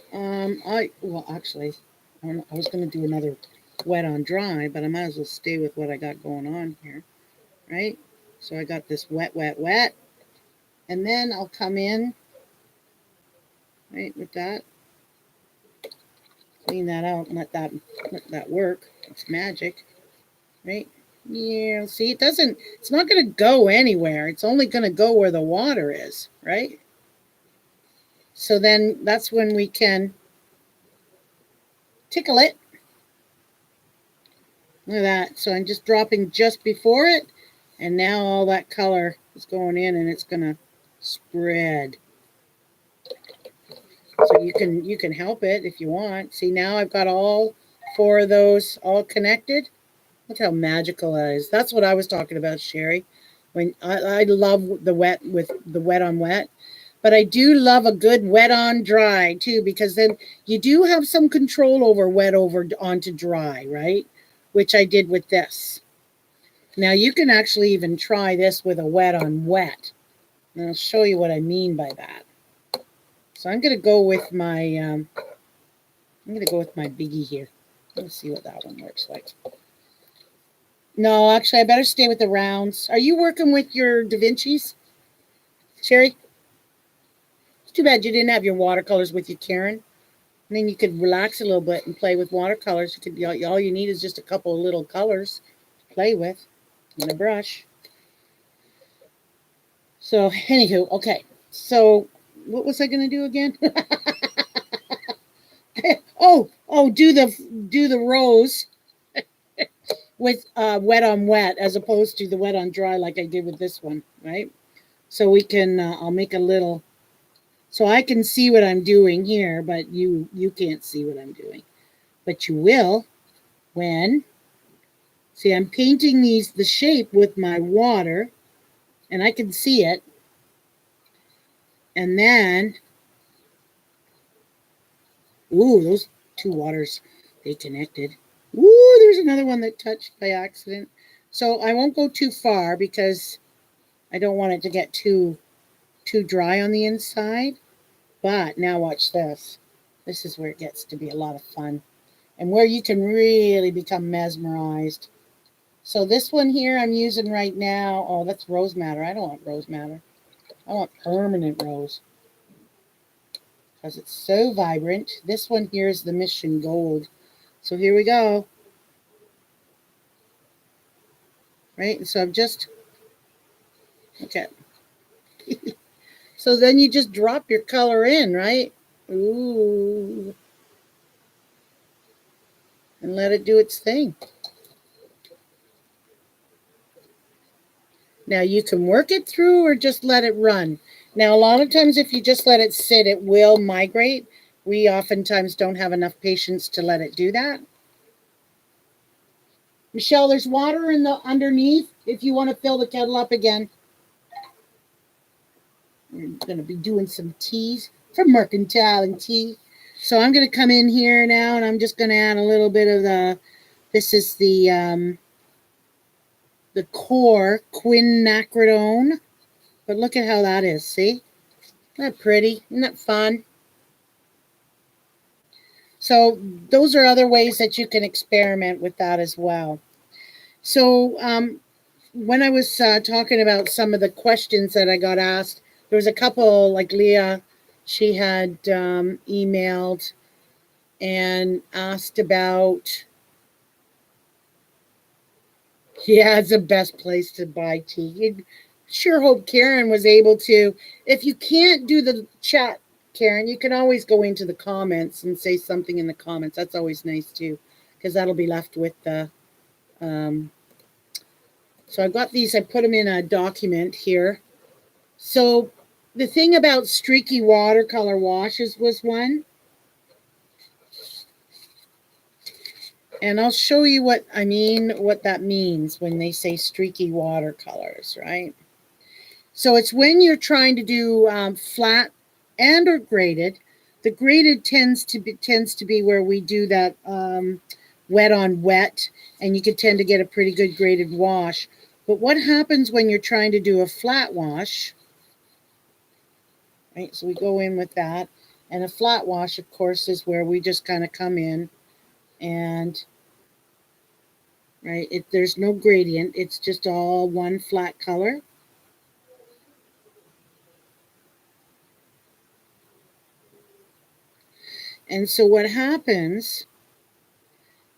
actually, I was going to do another wet on dry, but I might as well stay with what I got going on here, right? So I got this wet, wet, wet, and then I'll come in, right, with that. Clean that out and let that work. It's magic, right? Yeah, see, it's not going to go anywhere. It's only going to go where the water is, right? So then that's when we can tickle it. Look at that. So I'm just dropping just before it, and now all that color is going in and it's going to spread. So you can help it if you want. See, now I've got all 4 of those all connected. Look how magical that is. That's what I was talking about, Sherry. When I love the wet with the wet on wet, but I do love a good wet on dry too, because then you do have some control over wet over onto dry, right? Which I did with this. Now you can actually even try this with a wet on wet. And I'll show you what I mean by that. So I'm going to go with my biggie here. Let's see what that one looks like. No, actually, I better stay with the rounds. Are you working with your Da Vinci's, Sherry? It's too bad you didn't have your watercolors with you, Karen. And then you could relax a little bit and play with watercolors. You could all you need is just a couple of little colors to play with and a brush. So, anywho, okay. So, what was I going to do again? do the rose with wet on wet as opposed to the wet on dry like I did with this one, right? So we can, I'll make a little So I can see what I'm doing here, but you can't see what I'm doing. But you will when, see, I'm painting the shape with my water, and I can see it. And then, ooh, those two waters, they connected. Ooh, there's another one that touched by accident. So I won't go too far because I don't want it to get too dry on the inside. But now watch this. This is where it gets to be a lot of fun and where you can really become mesmerized. So this one here I'm using right now, oh, that's rose madder. I don't want rose madder. I want permanent rose because it's so vibrant. This one here is the Mission Gold. So here we go. Right, and so I'm just, okay. So then you just drop your color in, right? Ooh. And let it do its thing. Now you can work it through or just let it run. Now a lot of times if you just let it sit, it will migrate. We oftentimes don't have enough patience to let it do that. Michelle, there's water in the underneath if you want to fill the kettle up again. We're going to be doing some teas from Mercantile and Tea. So I'm going to come in here now and I'm just going to add a little bit of this is the core quinacridone. But look at how that is, see? Isn't that pretty? Isn't that fun? So those are other ways that you can experiment with that as well. So when I was talking about some of the questions that I got asked, there was a couple, like Leah, she had emailed and asked about, yeah, it's the best place to buy tea. You sure hope Karen was able to. If you can't do the chat, Karen, you can always go into the comments and say something in the comments. That's always nice too, because that'll be left with the. So I've got these. I put them in a document here. So the thing about streaky watercolor washes was one. And I'll show you what I mean, what that means when they say streaky watercolors, right? So it's when you're trying to do flat and or graded. The graded tends to be where we do that wet on wet, and you could tend to get a pretty good graded wash. But what happens when you're trying to do a flat wash? Right, so we go in with that, and a flat wash, of course, is where we just kind of come in and right, there's no gradient, it's just all one flat color. And so what happens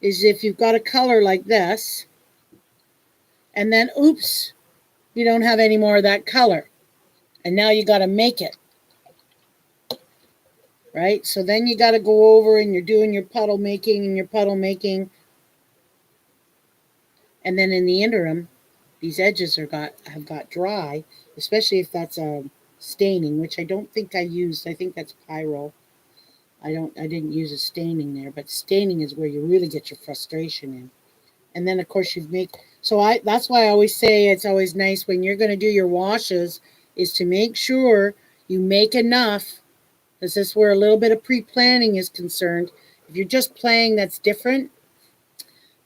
is if you've got a color like this, and then oops, you don't have any more of that color, and now you got to make it. Right, so then you got to go over and you're doing your puddle making and your puddle making, and then in the interim, these edges have got dry, especially if that's a staining, which I don't think I used. I think that's Pyro. I didn't use a staining there, but staining is where you really get your frustration in. And then of course you've made, so that's why I always say it's always nice when you're going to do your washes is to make sure you make enough, because this is where a little bit of pre-planning is concerned. If you're just playing, that's different.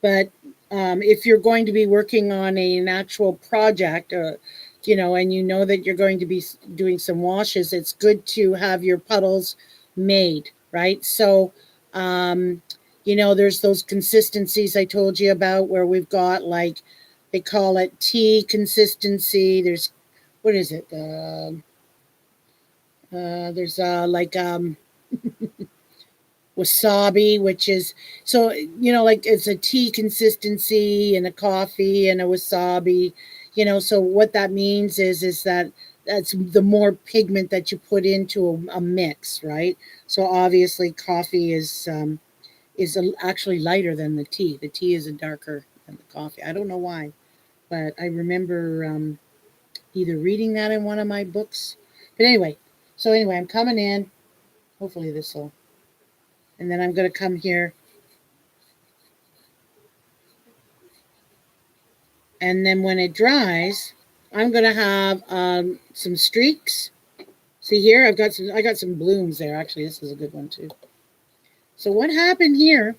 But if you're going to be working on an actual project, and you know that you're going to be doing some washes, it's good to have your puddles made, right? So, there's those consistencies I told you about where we've got, like, they call it tea consistency. There's, what is it? There's wasabi, which is, so like it's a tea consistency and a coffee and a wasabi, so what that means is that that's the more pigment that you put into a mix, right? So obviously coffee is actually lighter than the tea. The tea is darker than the coffee. I don't know why, but I remember either reading that in one of my books. But anyway, So anyway, I'm coming in. Hopefully this will. And then I'm going to come here. And then when it dries, I'm going to have some streaks. See here, I got some blooms there. Actually, this is a good one too. So what happened here?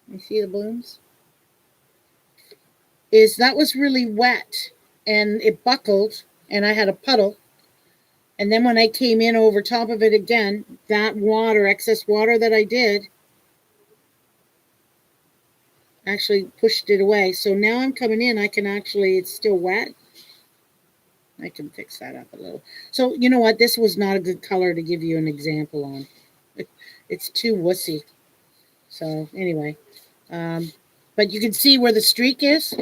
You see the blooms? Is that was really wet and it buckled and I had a puddle. And then when I came in over top of it again, that water, excess water that I did, actually pushed it away. So now I'm coming in, I can actually, it's still wet. I can fix that up a little. So you know what? This was not a good color to give you an example on. It's too wussy. So anyway, but you can see where the streak is.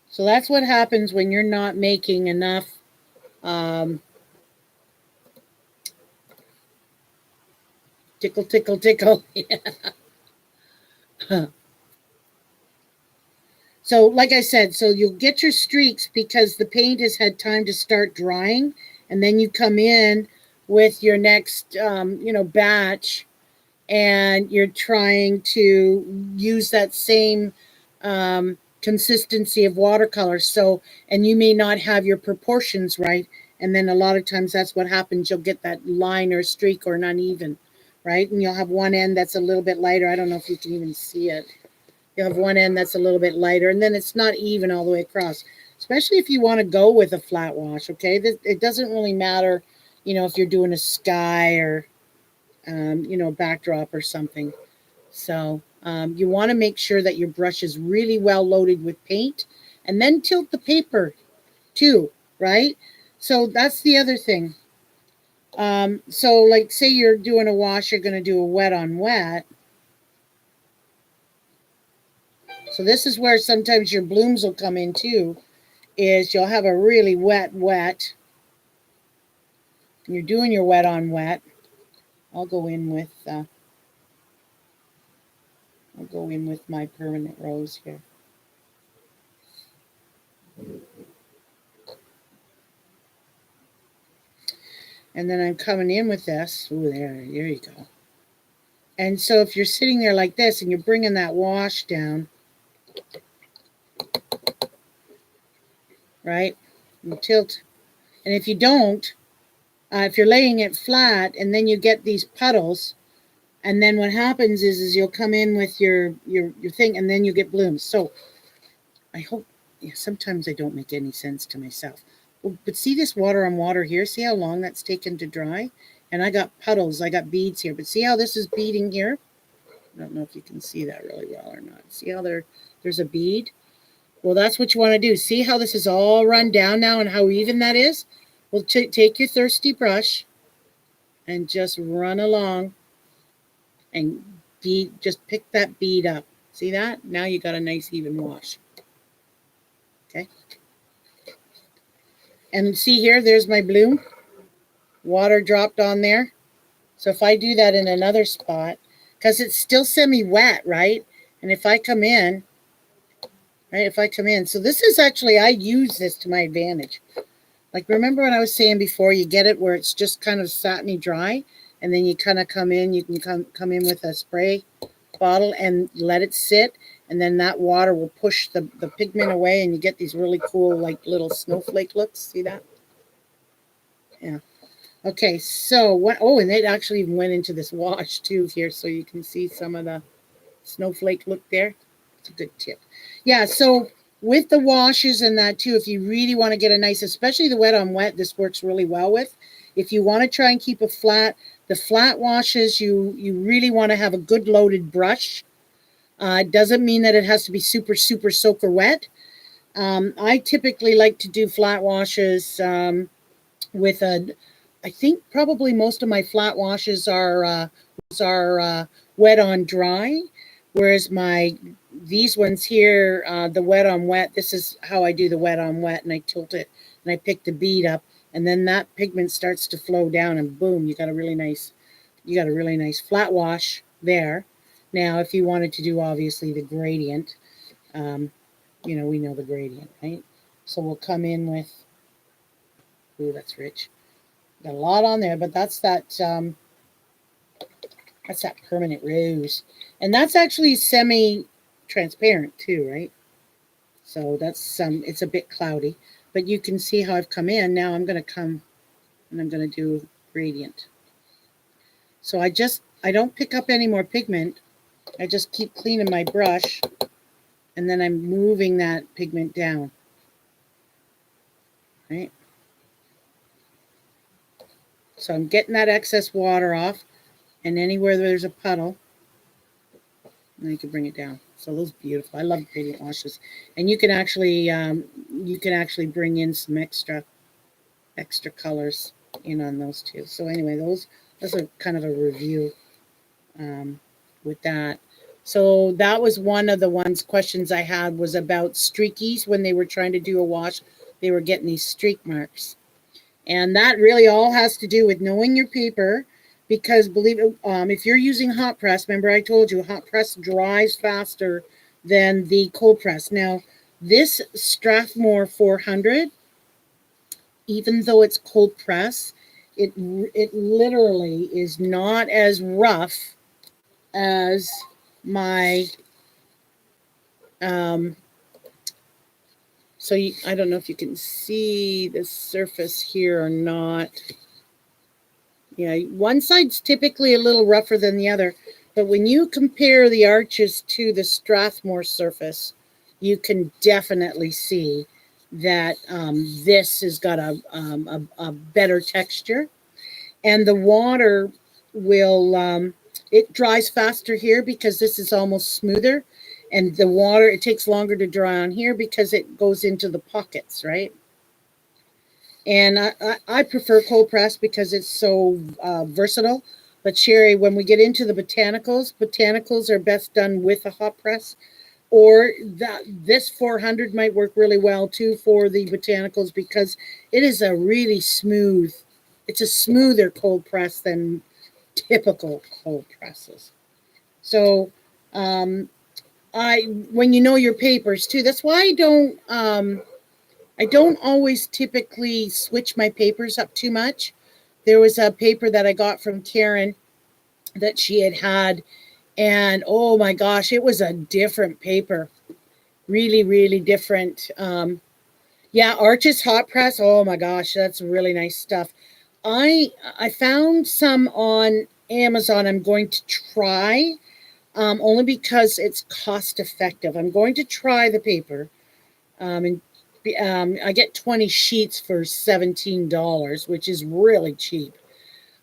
So that's what happens when you're not making enough tickle, tickle, tickle. So like I said, so you'll get your streaks because the paint has had time to start drying, and then you come in with your next, batch, and you're trying to use that same consistency of watercolor. So, and you may not have your proportions right, and then a lot of times that's what happens. You'll get that line or streak or an uneven, right? And you'll have one end that's a little bit lighter. I don't know if you can even see it. You'll have one end that's a little bit lighter, and then it's not even all the way across, especially if you want to go with a flat wash, okay? It doesn't really matter, if you're doing a sky or, backdrop or something. So you want to make sure that your brush is really well loaded with paint, and then tilt the paper too, right? So that's the other thing. So like say you're doing a wash, you're going to do a wet on wet. So this is where sometimes your blooms will come in too, is you'll have a really wet. You're doing your wet on wet. I'll go in with my permanent rose here. And then I'm coming in with this. Ooh, there you go. And so if you're sitting there like this and you're bringing that wash down, right, you tilt. And if you don't, if you're laying it flat and then you get these puddles, and then what happens is you'll come in with your thing and then you get blooms. So I hope, sometimes I don't make any sense to myself. But see this water on water here? See how long that's taken to dry? And I got puddles, I got beads here. But see how this is beading here? I don't know if you can see that really well or not. See how there's a bead? Well, that's what you want to do. See how this is all run down now and how even that is? Well, take your thirsty brush and just run along and just pick that bead up. See that? Now you got a nice even wash. Okay. And see here, there's my bloom. Water dropped on there. So if I do that in another spot, because it's still semi-wet, right? And if I come in, so this is actually, I use this to my advantage. Like, remember when I was saying before, you get it where it's just kind of satiny dry, and then you kind of come in, you can come in with a spray bottle and let it sit, and then that water will push the pigment away, and you get these really cool, like, little snowflake looks. See that? Yeah. Okay, so and it actually even went into this wash too here, so you can see some of the snowflake look there. It's a good tip. Yeah, so with the washes and that too, if you really want to get a nice, especially the wet on wet, this works really well with. If you want to try and keep the flat washes, you really want to have a good loaded brush. It doesn't mean that it has to be super, super soaker wet. I typically like to do flat washes with I think probably most of my flat washes are wet on dry, whereas these ones here, the wet on wet, this is how I do the wet on wet, and I tilt it and I pick the bead up, and then that pigment starts to flow down, and boom, you got a really nice flat wash there. Now, if you wanted to do obviously the gradient, we know the gradient, right? So we'll come in with, ooh, that's rich. Got a lot on there, but that's that permanent rose. And that's actually semi-transparent too, right? So that's it's a bit cloudy. But you can see how I've come in. Now I'm going to come and I'm going to do gradient. So I don't pick up any more pigment. I just keep cleaning my brush, and then I'm moving that pigment down. Right? So I'm getting that excess water off, and anywhere there's a puddle, then you can bring it down. So those are beautiful. I love gradient washes, and you can actually bring in some extra colors in on those too. So anyway, that's a kind of a review with that. So that was one of the questions I had was about streakies. When they were trying to do a wash, they were getting these streak marks. And that really all has to do with knowing your paper, because if you're using hot press, remember I told you hot press dries faster than the cold press. Now, this Strathmore 400, even though it's cold press, it literally is not as rough as my I don't know if you can see the surface here or not. Yeah, one side's typically a little rougher than the other, but when you compare the arches to the Strathmore surface, you can definitely see that this has got a better texture, and the water will it dries faster here because this is almost smoother, and the water, it takes longer to dry on here because it goes into the pockets, right? And I prefer cold press because it's so versatile. But Sherry, when we get into the botanicals are best done with a hot press. Or this 400 might work really well too for the botanicals because it is a really smooth, it's a smoother cold press than typical cold presses. So when you know your papers too, that's why I don't always typically switch my papers up too much. There was a paper that I got from Karen that she had, and oh my gosh, it was a different paper. Really, really different. Yeah, Arches hot press. Oh my gosh, that's really nice stuff. I found some on Amazon. I'm going to try, only because it's cost effective. I'm going to try the paper, and I get 20 sheets for $17, which is really cheap.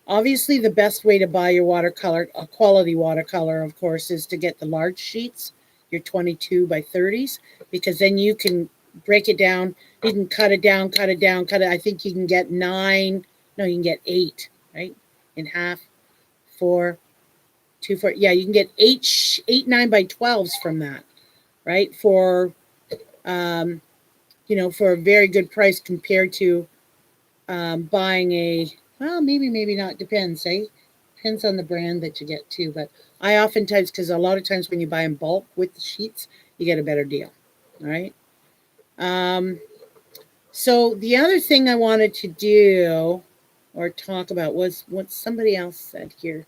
Obviously, the best way to buy your watercolor, a quality watercolor, of course, is to get the large sheets, your 22 by 30s, because then you can break it down. You can cut it down. I think you can get 9. No, you can get 8, right? In half, 4, 2, 4. Yeah, you can get 8 9 by 12s from that, right? For for a very good price compared to buying maybe not, depends, eh? Depends on the brand that you get too. But I oftentimes, because a lot of times when you buy in bulk with the sheets, you get a better deal, all right? So the other thing I wanted to do or talk about was what somebody else said here.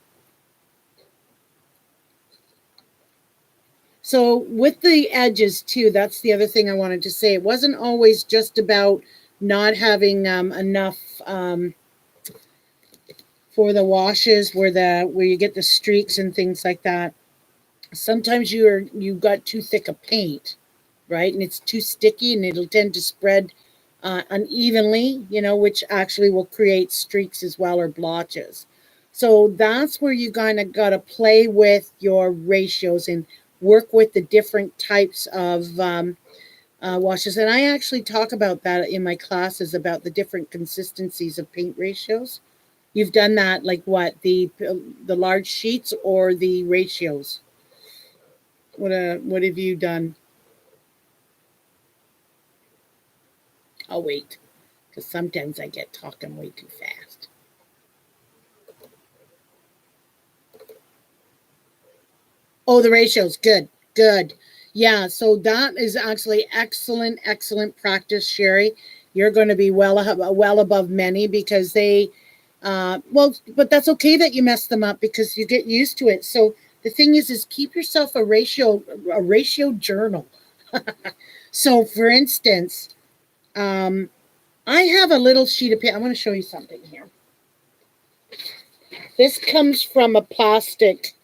So with the edges too, that's the other thing I wanted to say. It wasn't always just about not having enough for the washes where you get the streaks and things like that. Sometimes you've got too thick a paint, right? And it's too sticky and it'll tend to spread unevenly, which actually will create streaks as well, or blotches. So that's where you kind of got to play with your ratios and work with the different types of washes. And I actually talk about that in my classes, about the different consistencies of paint ratios. You've done that, like what, the large sheets or the ratios? What have you done? I'll wait, because sometimes I get talking way too fast. Oh, the ratios. Good. Yeah, so that is actually excellent practice, Sherry. You're going to be well above many because they, well, but that's okay that you mess them up because you get used to it. So the thing is keep yourself a ratio journal. So, for instance, I have a little sheet of paper. I want to show you something here. This comes from a plastic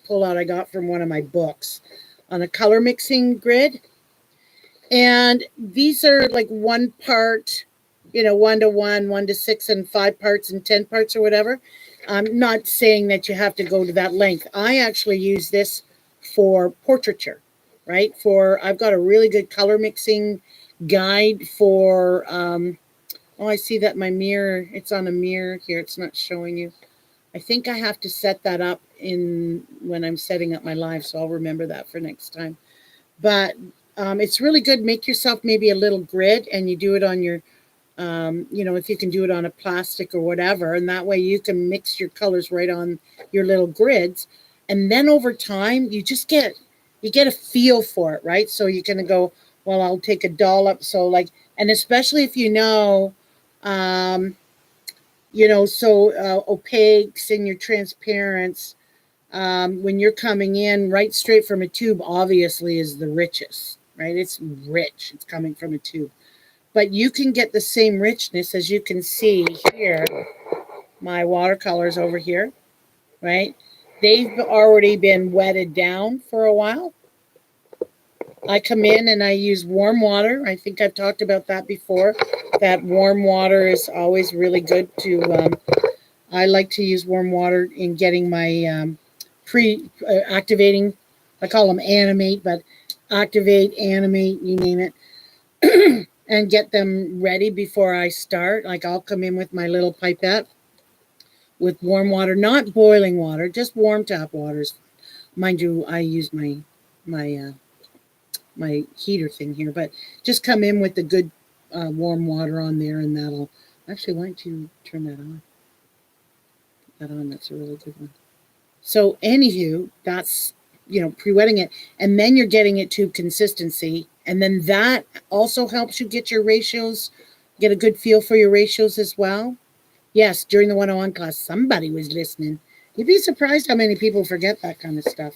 pullout I got from one of my books on a color mixing grid. And these are like 1 part, 1 to 1, 1 to 6, and 5 parts and 10 parts or whatever. I'm not saying that you have to go to that length. I actually use this for portraiture, right? I've got a really good color mixing guide for, I see that my mirror, it's on a mirror here. It's not showing you. I think I have to set that up when I'm setting up my live, so I'll remember that for next time. But it's really good. Make yourself maybe a little grid, and you do it on your, if you can do it on a plastic or whatever, and that way you can mix your colors right on your little grids. And then over time, you get a feel for it, right? So you can go, well, I'll take a dollop. So and especially if opaques and your transparents, when you're coming in right straight from a tube, obviously is the richest, right? It's rich. It's coming from a tube. But you can get the same richness as you can see here. My watercolors over here, right? They've already been wetted down for a while. I come in and I use warm water. I think I've talked about that before. That warm water is always really good to, I like to use warm water in getting my activating. I call them animate, but activate, animate, you name it, and get them ready before I start. Like I'll come in with my little pipette with warm water, not boiling water, just warm tap waters. Mind you, I use my heater thing here, but just come in with the good warm water on there, and that'll actually. Why don't you turn that on? Put that on. That's a really good one. So, anywho, that's pre-wetting it, and then you're getting it to consistency, and then that also helps you get your ratios, get a good feel for your ratios as well. Yes, during the 101 class, somebody was listening. You'd be surprised how many people forget that kind of stuff.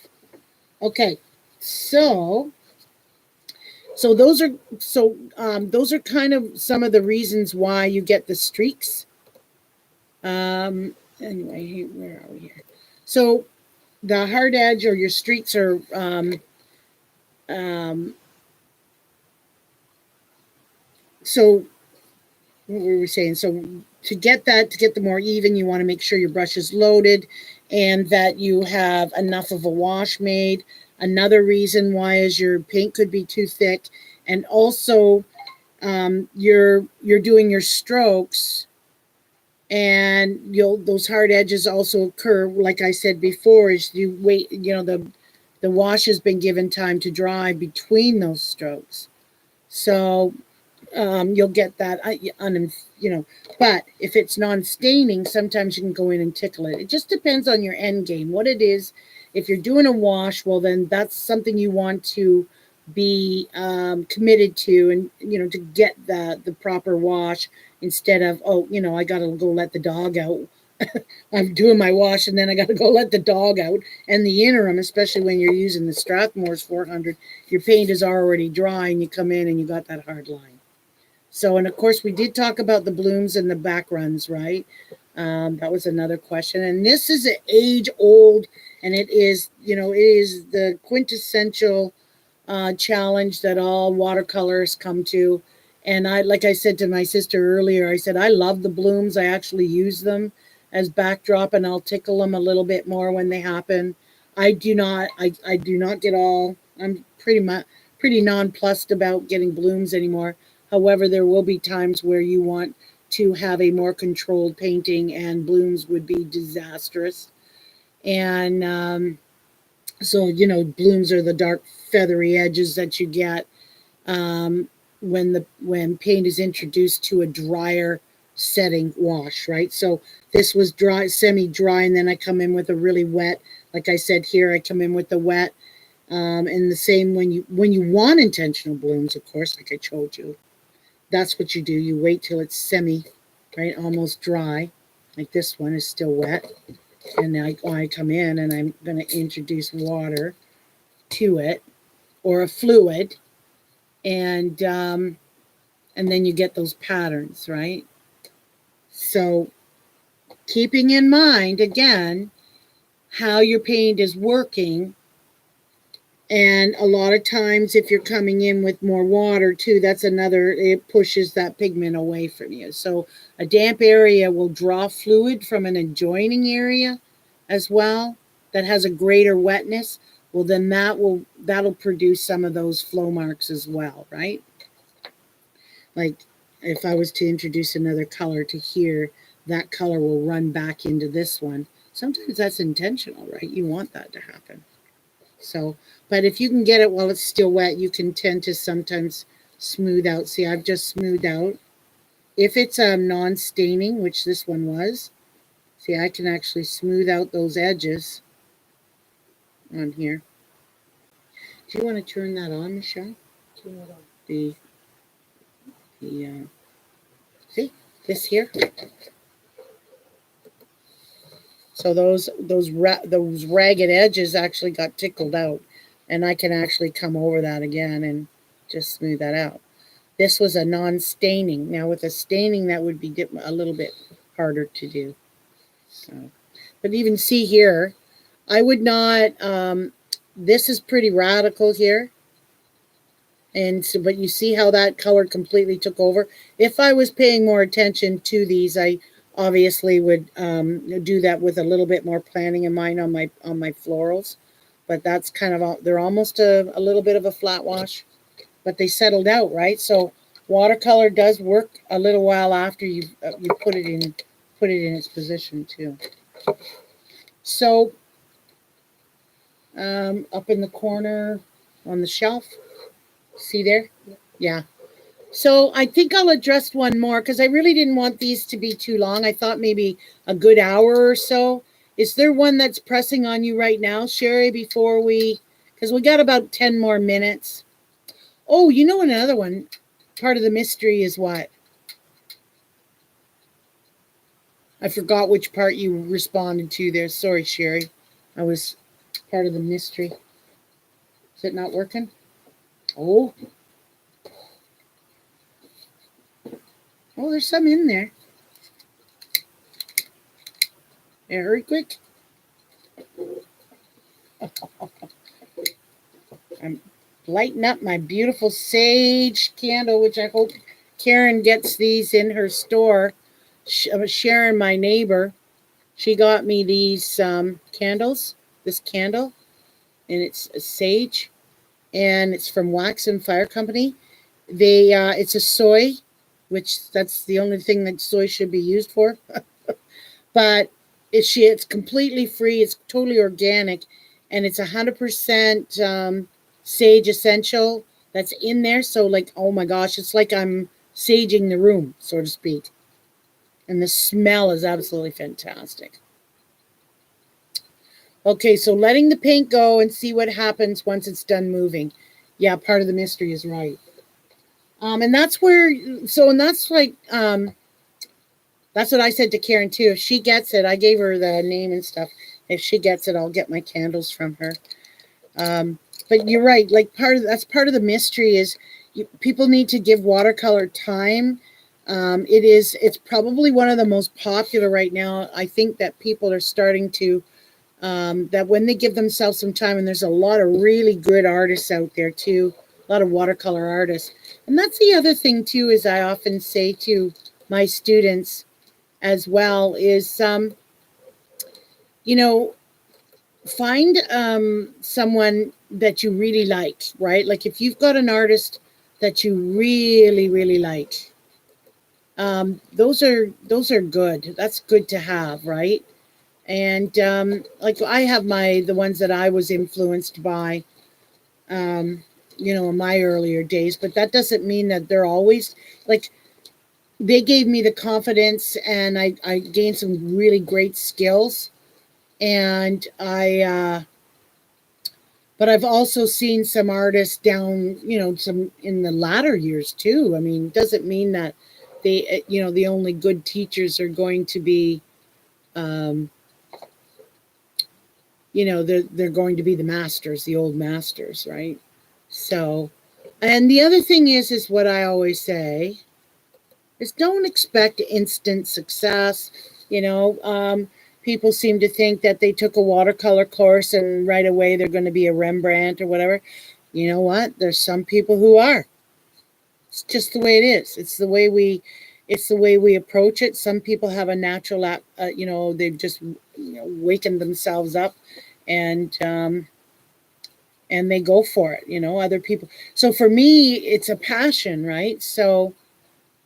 Okay, so those are kind of some of the reasons why you get the streaks. Anyway, where are we here? So the hard edge or your streaks are so what were we saying? So to get the more even, you want to make sure your brush is loaded and that you have enough of a wash made. Another reason why is your paint could be too thick, and also you're doing your strokes, and those hard edges also occur. Like I said before, is you wait. The wash has been given time to dry between those strokes, so you'll get that but if it's non-staining, sometimes you can go in and tickle it. It just depends on your end game, what it is. If you're doing a wash, well, then that's something you want to be committed to, and to get the proper wash, instead of I gotta go let the dog out. I'm doing my wash and then I gotta go let the dog out. And the interim, especially when you're using the Strathmore's 400, your paint is already dry and you come in and you got that hard line. So, and of course, we did talk about the blooms and the back runs, right? That was another question. And this is an age old, and it is the quintessential challenge that all watercolorists come to. And like I said to my sister earlier, I said, I love the blooms. I actually use them as backdrop, and I'll tickle them a little bit more when they happen. I do not get all, I'm pretty nonplussed about getting blooms anymore. However, there will be times where you want to have a more controlled painting, and blooms would be disastrous. And so, blooms are the dark feathery edges that you get when paint is introduced to a drier setting wash, right? So this was dry, semi-dry, and then I come in with a really wet Like I said here, I come in with the wet. And the same when you want intentional blooms, of course, like I told you, that's what you do. You wait till it's right, almost dry. Like this one is still wet. And I come in and I'm going to introduce water to it, or a fluid, and then you get those patterns, right? So keeping in mind, again, how your paint is working. And a lot of times if you're coming in with more water too, that's another, it pushes that pigment away from you. So a damp area will draw fluid from an adjoining area as well that has a greater wetness. Well, then that'll produce some of those flow marks as well, right? Like if I was to introduce another color to here, that color will run back into this one. Sometimes that's intentional, right? You want that to happen. So, but if you can get it while it's still wet, you can tend to sometimes smooth out. See, I've just smoothed out. If it's non-staining, which this one was, see, I can actually smooth out those edges on here. Do you want to turn that on, Michelle? Turn it on. The see this here. So those ragged edges actually got tickled out, and I can actually come over that again and just smooth that out. This was a non-staining. Now with a staining, that would be a little bit harder to do. So, but even see here, I would not. This is pretty radical here. And so, but you see how that color completely took over. If I was paying more attention to these, I obviously would do that with a little bit more planning in mind on my florals. But that's kind of, they're almost a little bit of a flat wash, but they settled out, right? So watercolor does work a little while after you put it in its position too. So up in the corner on the shelf, see there? Yeah. So I think I'll address one more because I really didn't want these to be too long. I thought maybe a good hour or so. Is there one that's pressing on you right now, Sherry, before because we got about 10 more minutes. Oh, you know another one. Part of the mystery is what? I forgot which part you responded to there. Sorry, Sherry. I was part of the mystery. Is it not working? Oh. Oh, there's some in there. Very quick. I'm lighting up my beautiful sage candle, which I hope Karen gets these in her store. Sharon, my neighbor, she got me these candles, this candle, and it's a sage, and it's from Wax and Fire Company. It's a soy, which that's the only thing that soy should be used for. But it's completely free. It's totally organic, and it's 100% sage essential that's in there. So like, oh my gosh, it's like I'm saging the room, so to speak. And the smell is absolutely fantastic. Okay, so letting the paint go and see what happens once it's done moving. Yeah, part of the mystery is right. And that's where, and that's like, that's what I said to Karen too. If she gets it, I gave her the name and stuff. If she gets it, I'll get my candles from her. But you're right. Like that's part of the mystery is people need to give watercolor time. It's probably one of the most popular right now. I think that people are starting to, that when they give themselves some time, and there's a lot of really good artists out there too, a lot of watercolor artists. And that's the other thing too, is I often say to my students as well is, find someone that you really like, right? Like if you've got an artist that you really, really like, those are good. That's good to have, right? And like I have the ones that I was influenced by, in my earlier days, but that doesn't mean that they're always like, they gave me the confidence and I gained some really great skills And but I've also seen some artists down, some in the latter years too. I mean, doesn't mean that they, the only good teachers are going to be, they're going to be the masters, the old masters, right? So, and the other thing is what I always say is don't expect instant success. People seem to think that they took a watercolor course and right away they're going to be a Rembrandt or whatever. You know what? There's some people who are. It's just the way it is. It's the way we approach it. Some people have a natural they've just wakened themselves up and they go for it. Other people. So for me, it's a passion, right? So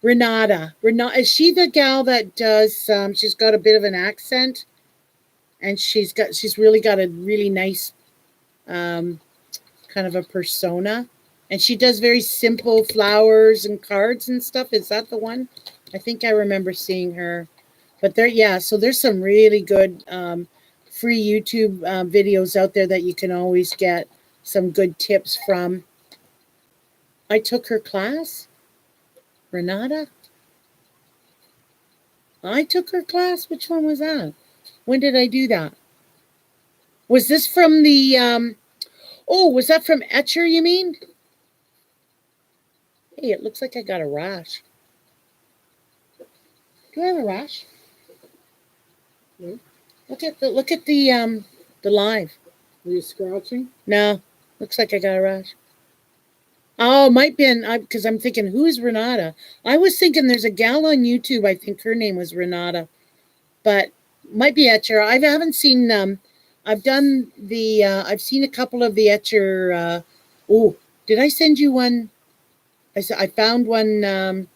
Renata, is she the gal that does? She's got a bit of an accent, and she's really got a really nice kind of a persona, and she does very simple flowers and cards and stuff. Is that the one? I think I remember seeing her. But so there's some really good free YouTube videos out there that you can always get some good tips from. I took her class, Renata. I took her class. Which one was that? When did I do that? Was this from the, was that from Etcher, you mean? Hey, it looks like I got a rash. Do I have a rash? No. Look at the live. Are you scratching? No, looks like I got a rash. Oh, might be, because I'm thinking, who's Renata? I was thinking there's a gal on YouTube, I think her name was Renata, but might be Etcher. I haven't seen, I've seen a couple of the Etcher, did I send you one? I found one,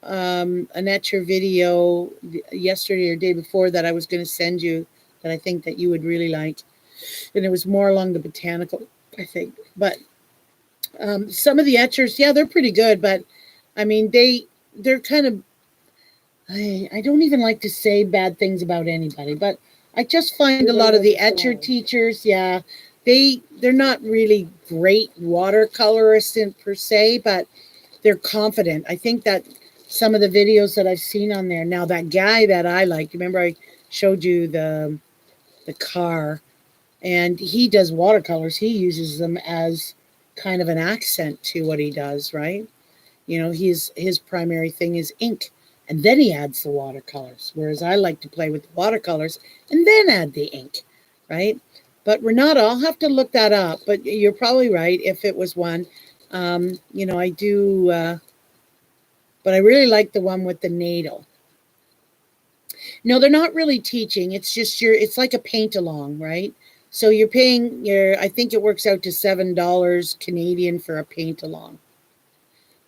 an Etcher video yesterday or day before that I was going to send you that I think that you would really like. And it was more along the botanical, I think. But some of the Etchers, yeah, they're pretty good. But, I mean, they're kind of, I don't even like to say bad things about anybody. But I just find a lot of the Etcher teachers, yeah, they're not really great watercolorists per se, but they're confident. I think that some of the videos that I've seen on there, now that guy that I like, remember I showed you the car, and he does watercolors. He uses them as kind of an accent to what he does, right? His primary thing is ink, and then he adds the watercolors, whereas I like to play with the watercolors and then add the ink, right? But Renata, I'll have to look that up, but you're probably right if it was one. I do, but I really like the one with the needle. No, they're not really teaching. It's just it's like a paint along, right? So you're paying I think it works out to $7 Canadian for a paint along.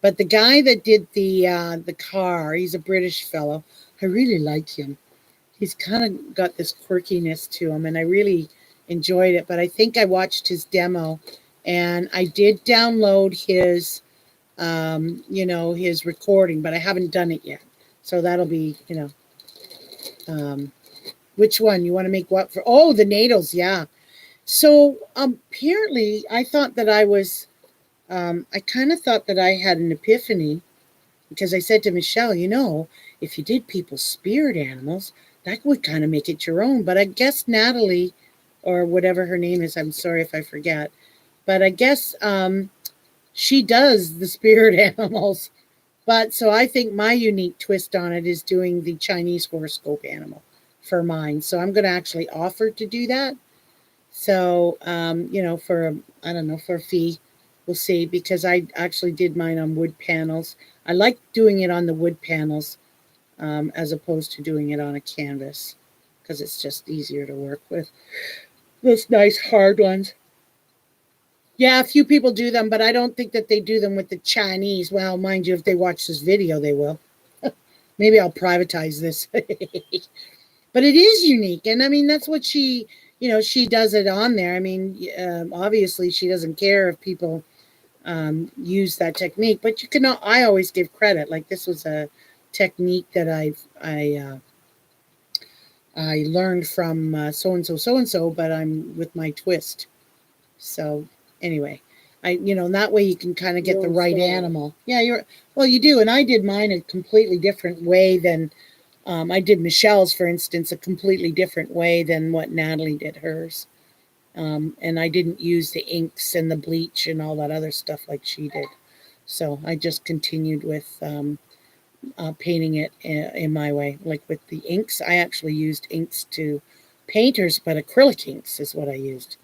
But the guy that did the car, he's a British fellow. I really like him. He's kind of got this quirkiness to him, and I really enjoyed it. But I think I watched his demo, and I did download his, his recording, but I haven't done it yet. So that'll be, which one? You want to make what for? Oh, the needles, yeah. So apparently I thought that I was, I kind of thought that I had an epiphany, because I said to Michelle, if you did people's spirit animals, that would kind of make it your own. But I guess Natalie, or whatever her name is, I'm sorry if I forget, but I guess she does the spirit animals. But so I think my unique twist on it is doing the Chinese horoscope animal for mine. So I'm going to actually offer to do that. So, for a fee, we'll see, because I actually did mine on wood panels. I like doing it on the wood panels as opposed to doing it on a canvas, because it's just easier to work with those nice hard ones. Yeah, a few people do them, but I don't think that they do them with the Chinese. Well, mind you, if they watch this video, they will. Maybe I'll privatize this. But it is unique. And I mean, that's what she does it on there. I mean, obviously she doesn't care if people use that technique, but I always give credit. Like, this was a technique that I learned from so-and-so, but I'm with my twist. So anyway, that way you can kind of get the right animal. Yeah, you do. And I did mine a completely different way than, I did Michelle's, for instance, a completely different way than what Natalie did hers. And I didn't use the inks and the bleach and all that other stuff like she did. So I just continued with painting it in my way. Like with the inks, I actually used inks to painters, but acrylic inks is what I used.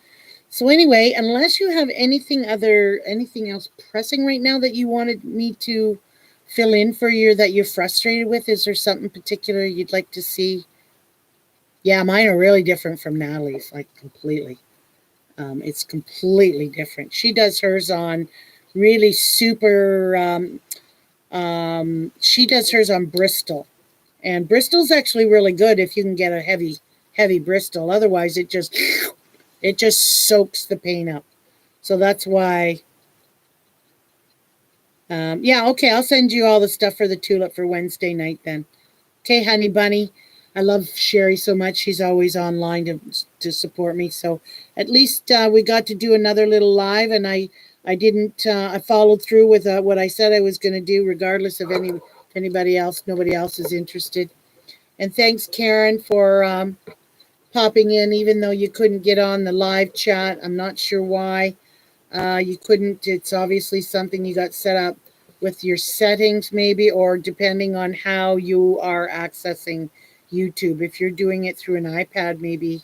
So anyway, unless you have anything else pressing right now that you wanted me to fill in for you that you're frustrated with, is there something particular you'd like to see? Yeah, mine are really different from Natalie's, like completely. It's completely different. She does hers on really super. She does hers on Bristol, and Bristol's actually really good if you can get a heavy Bristol. Otherwise, it just soaks the paint up. So that's why. Yeah, okay. I'll send you all the stuff for the tulip for Wednesday night then. Okay, honey bunny. I love Sherry so much. She's always online to support me. So at least we got to do another little live, and I didn't. I followed through with what I said I was going to do, regardless of nobody else is interested. And thanks, Karen, for popping in, even though you couldn't get on the live chat. I'm not sure why you couldn't. It's obviously something you got set up with your settings, maybe, or depending on how you are accessing YouTube. If you're doing it through an iPad, maybe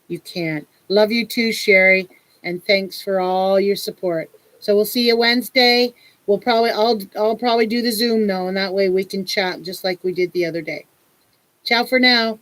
you can't. Love you too, Sherry, and thanks for all your support. So we'll see you Wednesday. I'll probably do the Zoom though, and that way we can chat just like we did the other day. Ciao for now.